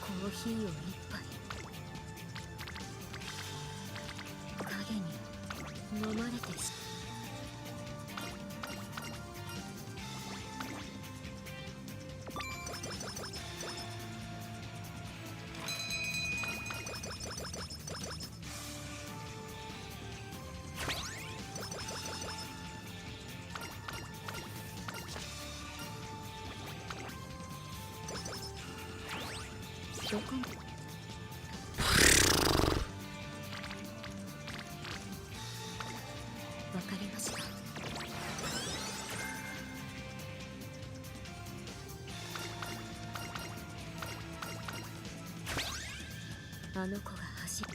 コーヒーを一杯影に飲まれてしどこわかりました。あの子が走る。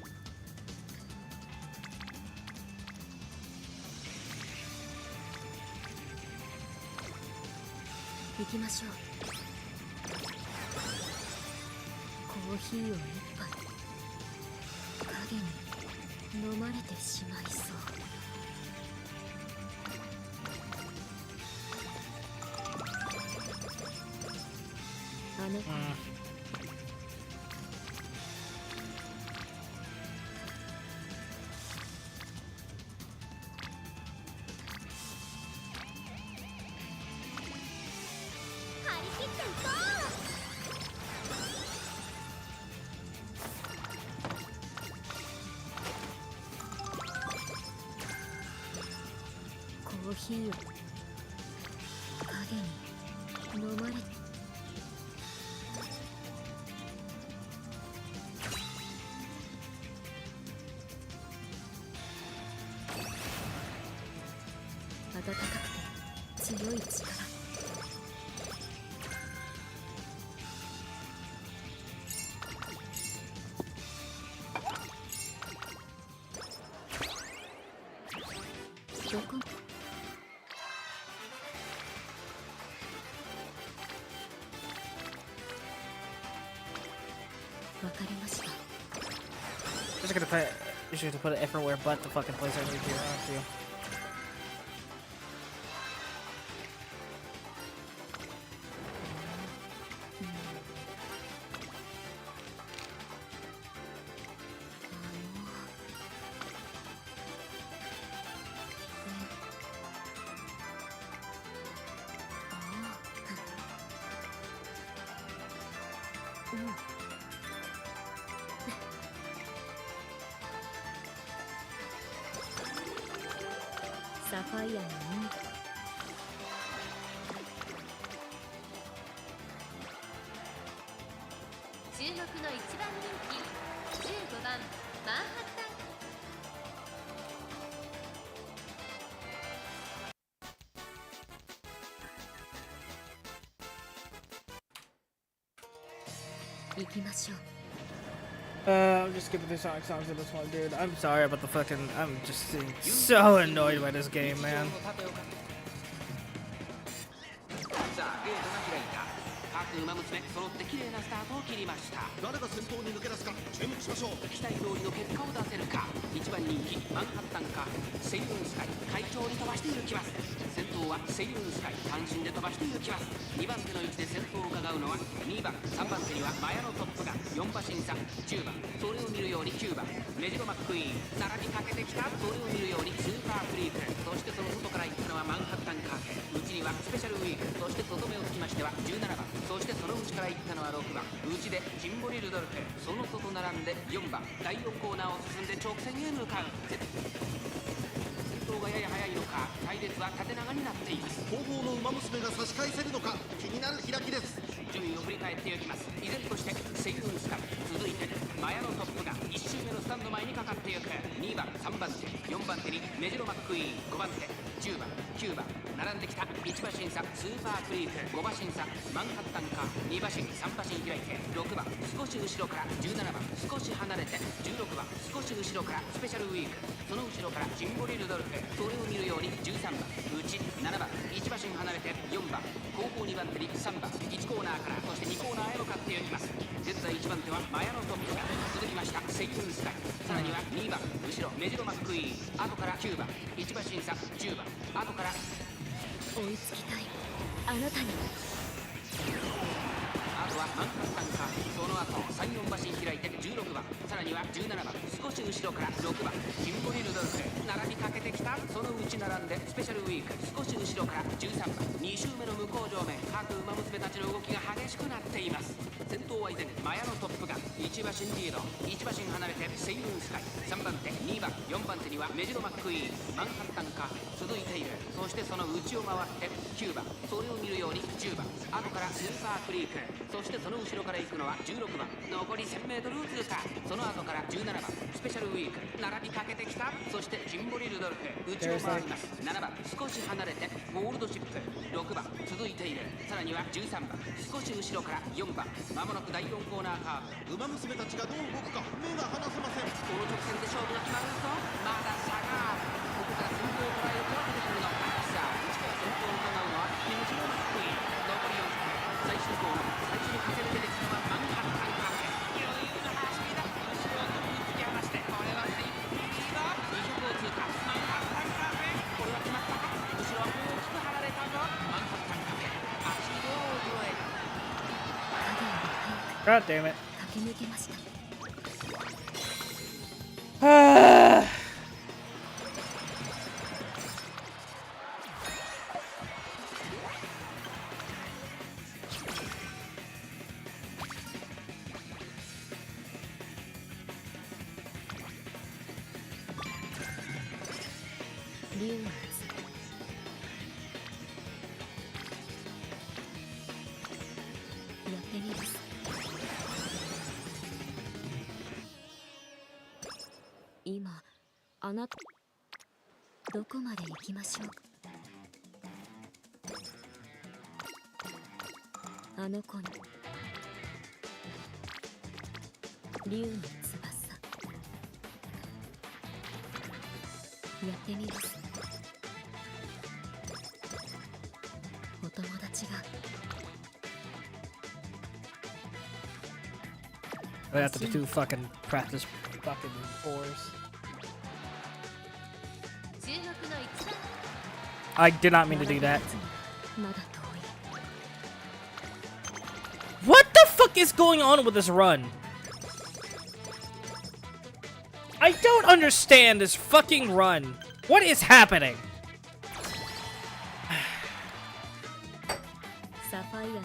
行きましょう。コーヒーを一杯影に飲まれてしまいそう。あの子張り切っていこう。コーヒーを影に飲まれて。暖かくて強い力。どこわかりました。 Just gonna put. You should put it everywhere but the fucking place I need to. Aren't you?サファイアの注目の一番人気15番マンハッタン。行きましょう。I'm just skipping through Sonic songs at this one, dude. I'm sorry about the fucking. I'm just so annoyed by this game, man. さあゲートが開いた。各馬娘揃って綺麗なスタートを切りました。誰が先頭に抜け出すか注目しましょう。期待通りの結果を出せるか。一番人気マンハッタンかセイルンスカイ快調に飛ばして行きます。先頭はセイルンスカイ単身で飛ばして行きます。2番手の位置で先頭を伺うのは2番3番手にはマヤのトップが4馬身差10番それを見るように9番メジロマックイーンさらにかけてきたそれを見るようにスーパーフリークそしてその外から行ったのはマンハッタンカー内にはスペシャルウィークそして外目をつきましては17番そしてその内から行ったのは6番内でジンボリルドルフその外並んで4番第4コーナーを進んで直線へ向かう先頭がやや速いのか隊列は縦長になっています後方の馬娘が差し返せるのか気になる開きです。順位を振り返っていきます依然としてセイルンスカイ続いてマヤのトップが1周目のスタンド前にかかっていく2番3番手4番手にメジロマックイーン5番手10番9番並んできた1馬身差スーパークリーク5馬身差マンハッタンカー2馬身3馬身開いて6番少し後ろから17番少し離れて16番少し後ろからスペシャルウィークその後ろからジンボリルドルフそれを見るように13番内7番1馬身離れて4番後方2番手に3番1コーナーからそして2コーナーへ向かっていきます現在1番手はマヤのトップが続きましたセイルンスカイさらには2番後ろメジロマックイーン後から9番1馬身差10番後から追いつきたいあなたに。あとはマンハッタンかその後3、4馬身開いて16番さらには17番少しし後ろから6番キンボリルドルフ並びかけてきた。そのうち並んでスペシャルウィーク少し後ろから13番2周目の向こう上面各馬娘たちの動きが激しくなっています。先頭は依然マヤのトップが1馬身リード。1馬身離れてセイウンスカイ3番手2番4番手にはメジロマックイーンマンハッタンカー続いている。そしてその内を回って9番それを見るように10番後からスーパークリークそしてその後ろから行くのは16番残り 1000m 通過。その後から17番スペシャルウィーク並びかけてきた。そしてキンボリルドルフ内を回ります。7番少し離れてゴールドシップ6番続いている。さらには13番少し後ろから4番まもなく第4コーナーカーブ。馬娘たちがどう動くか目が離せません。この直線で勝負が決まるぞ。まだ差がある。ここから先頭を捉えることが出てくるのか。さあ内から先頭を伺うのはメジロマックイーン残り4分最終コーナー最初に風に出てきたのはマンハッタンカー余裕の走りだ。後ろをぐんぐん突き放してこれはセイフティーリード200を通過マンハッタンカーフェこれは決まったか。後ろは大きく離れたぞ。マンハッタンカーフェ足を覚える。 God damn it. 駆け抜けました。竜のやってみます。今あなたどこまで行きましょうか。あの子に竜の翼やってみます。お友達が I have to do fucking practice fucking fours. 注目の一番 I did not mean to do that. まだ遠い。 What the fuck is going on with this run? I don't understand this fucking run. What is happening? サファイアの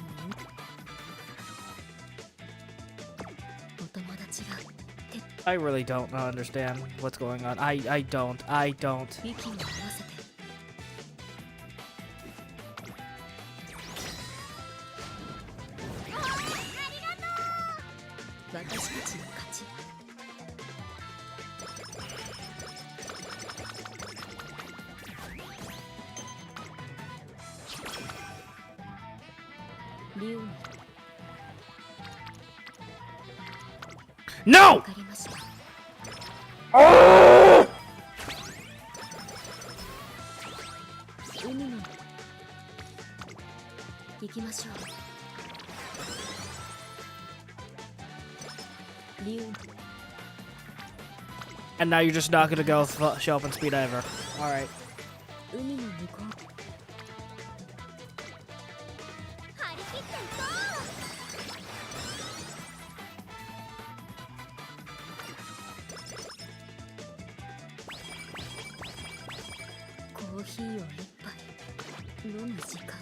お友達が I really don't understand what's going on. I don't. 息に合わせて私たちの勝ち。竜に No! わかりました。海に行きましょう。竜 And now you're just not gonna go show up in speed ever. Alright. 海の向こう。張り切っていこう。コーヒーを一杯飲む時間を。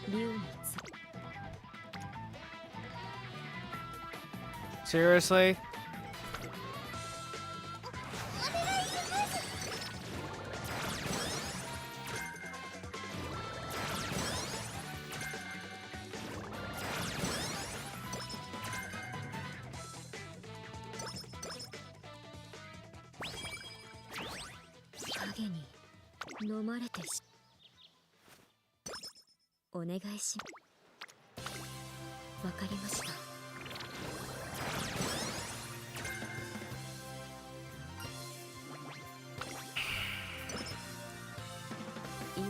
竜につ Seriously? 影に飲まれてしお願いしわかりました。今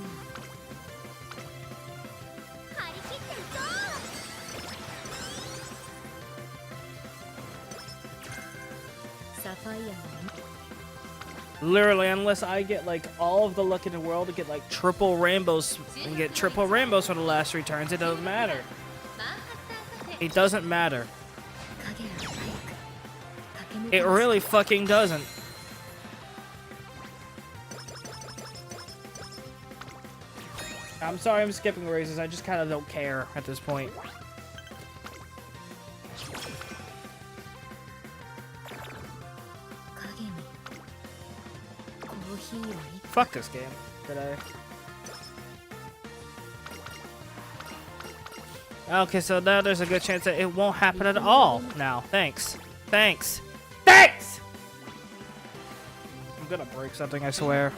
Literally, unless I get like all of the luck in the world to get like triple rainbows and get triple rainbows for the last 3 turns, it doesn't matter. It doesn't matter. It really fucking doesn't. I'm sorry I'm skipping races, I just kind of don't care at this point. Fuck this game today. Okay, so now there's a good chance that it won't happen at all now. Thanks. Thanks. Thanks! I'm gonna break something, I swear.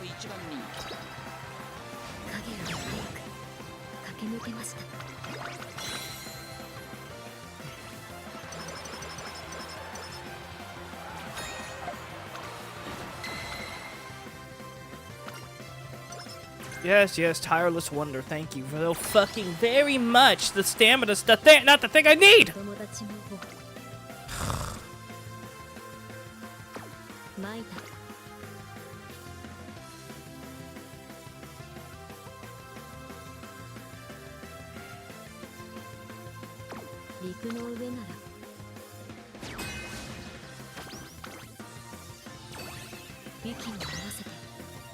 Yes, yes, tireless wonder. Thank you so fucking very much. The stamina's the thing, not the thing I need.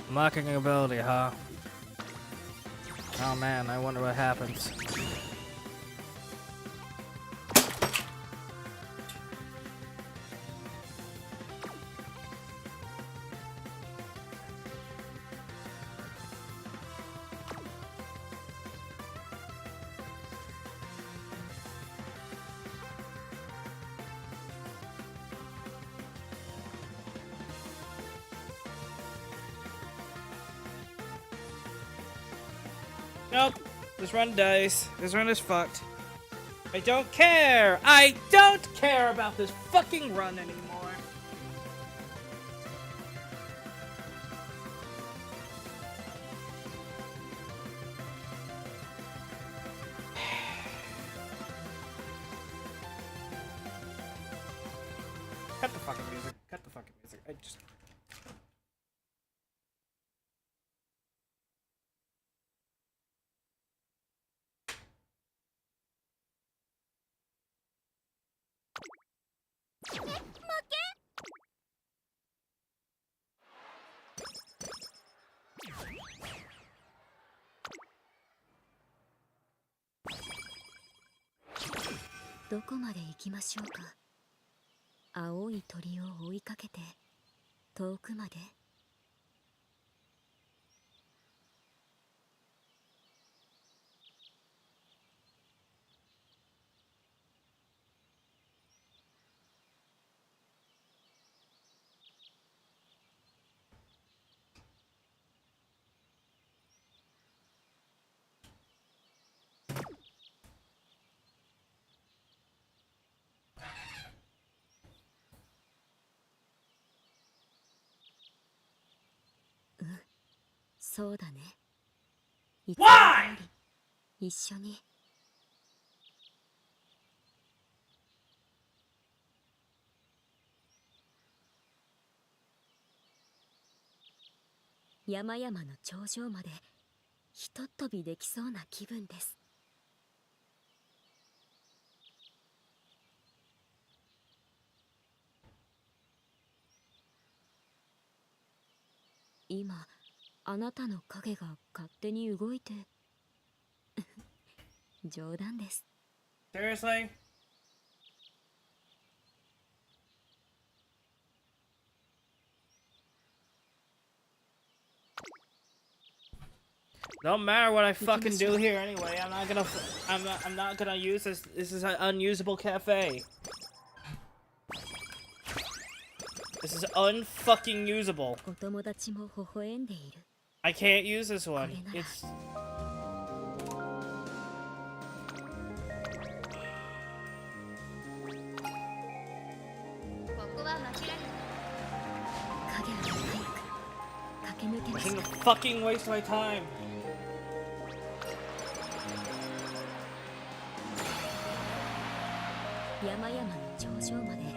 Mocking ability, huh? Oh man, I wonder what happens. Nope. This run dies. This run is fucked. I don't care! I don't care about this fucking run anymore! Cut the fucking music. Cut the fucking music. I just... Why?! 一緒に山々の頂上までひとっ飛びできそうな気分です。今あなたの影が勝手に動いて冗談です。 Seriously? Don't matter what I fucking do here anyway. I'm not gonna use this. This is an unusable cafe. This is unfucking usable. I can't use this one. It's... I shouldn't fucking waste my time.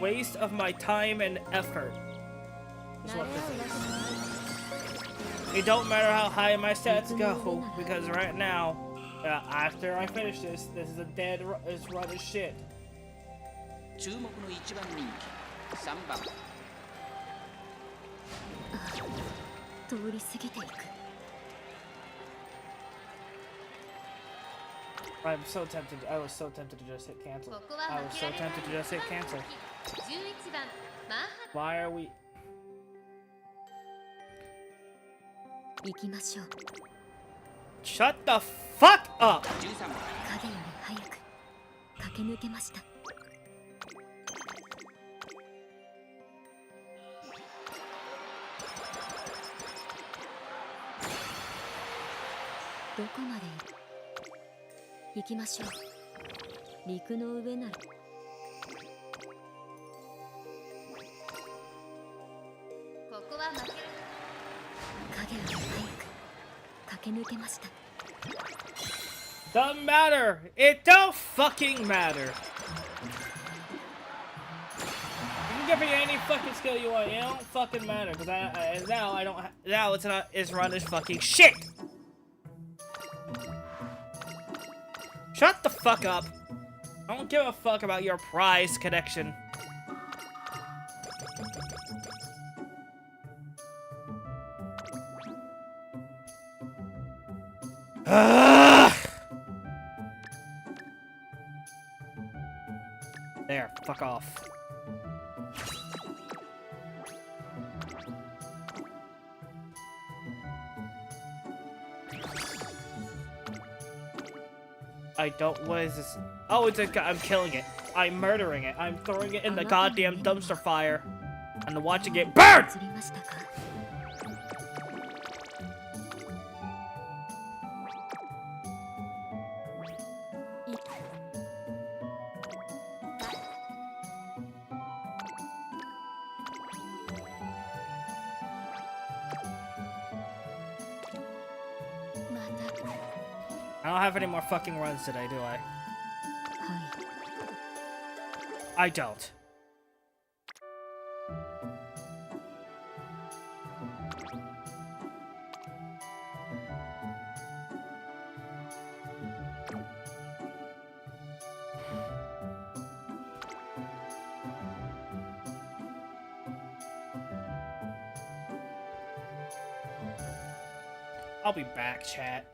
Waste of my time and effort. That's what this is. It don't matter how high my stats go, because right now, after I finish this, this is a it's run as shit. 注目の1番人気3番 通り過ぎていく I'm so tempted. I was so tempted to just hit cancel. ここは I 負 was け so られない tempted to just hit cancel. 11番マンハ Why are we? 行きましょう Shut the fuck up! 13番 影より早く駆け抜けました どこまで行きましょう陸の上ならここは負ける影より早く駆け抜けました Doesn't matter. It don't fucking matter. You can give me any fucking skill you want. It don't fucking matter because now I don't. Now it's not. It's run as fucking shit. Shut the fuck up. I don't give a fuck about your prize connection. There, fuck off. I don't. What is this? Oh, it's a. I'm killing it. I'm murdering it. I'm throwing it in the goddamn dumpster fire. And watching it burn! 釣りましたか I don't have any more fucking runs today, do I? はい I don't. I'll be back, chat.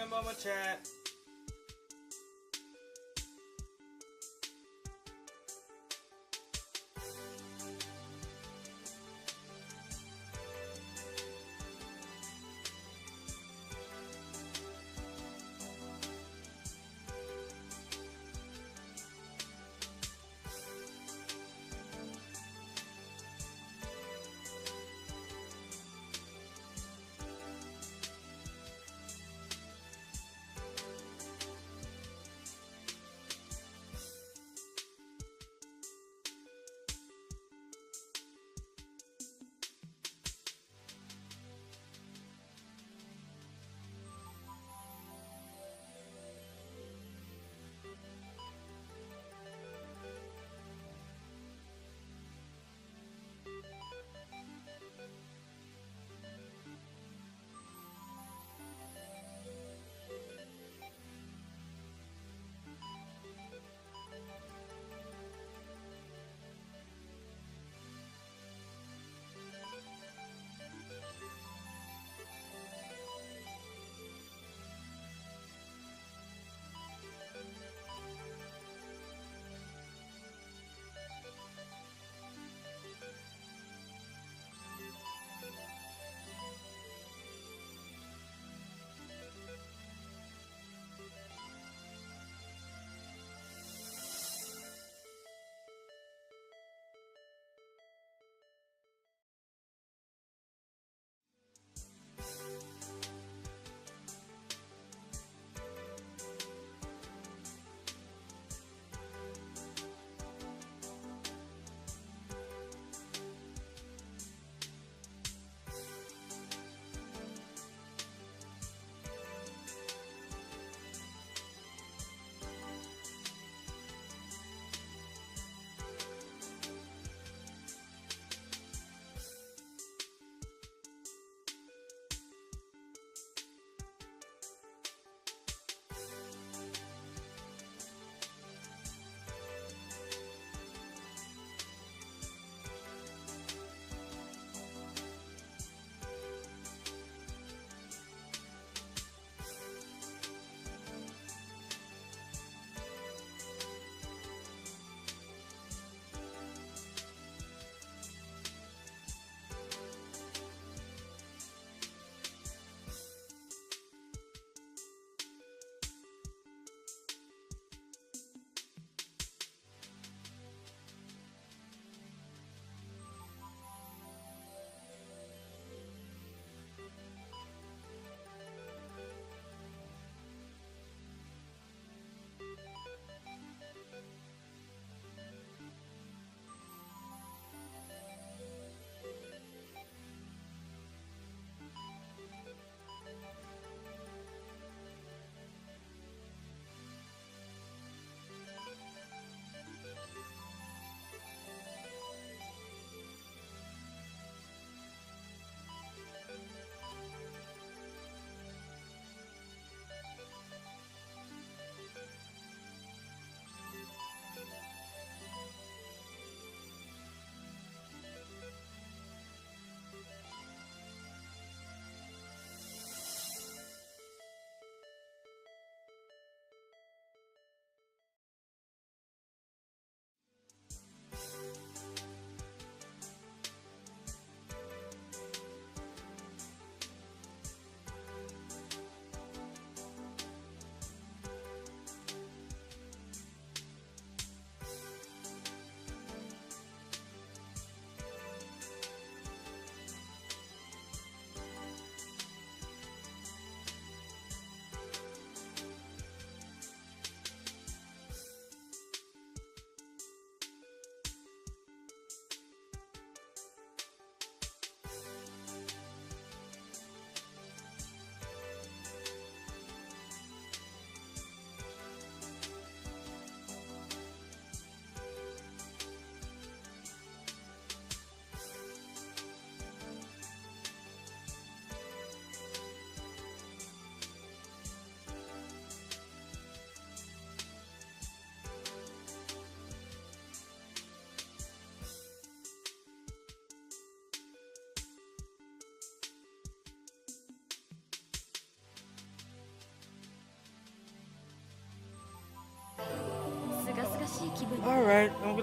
a moment, chat.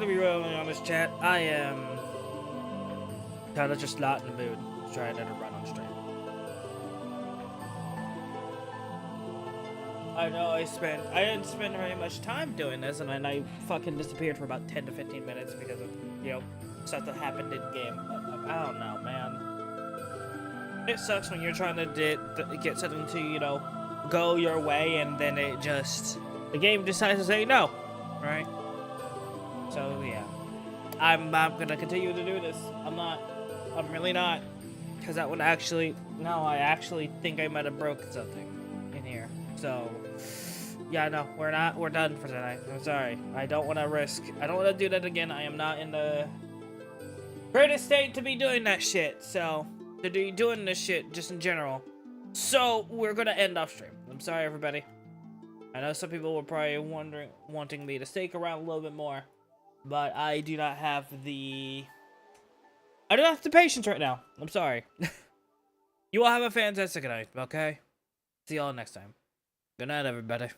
gonna be really honest, chat. I am kind of just not in the mood trying to run on stream. I know I didn't spend very much time doing this, and then I fucking disappeared for about 10 to 15 minutes because of, you know, stuff that happened in game. I don't know, man. It sucks when you're trying to get something to, you know, go your way, and then the game decides to say no, right? So yeah, I'm gonna continue to do this. I'm really not, because that would actually, no, I actually think I might have broken something in here. So yeah, no, we're done for tonight. I'm sorry. I don't want to do that again. I am not in the greatest state to be doing that shit. So to be doing this shit just in general. So we're gonna end off stream. I'm sorry, everybody. I know some people were probably wanting me to stick around a little bit more, but I do not have the patience right now. I'm sorry. You all have a fantastic night, okay? See y'all next time. Good night, everybody.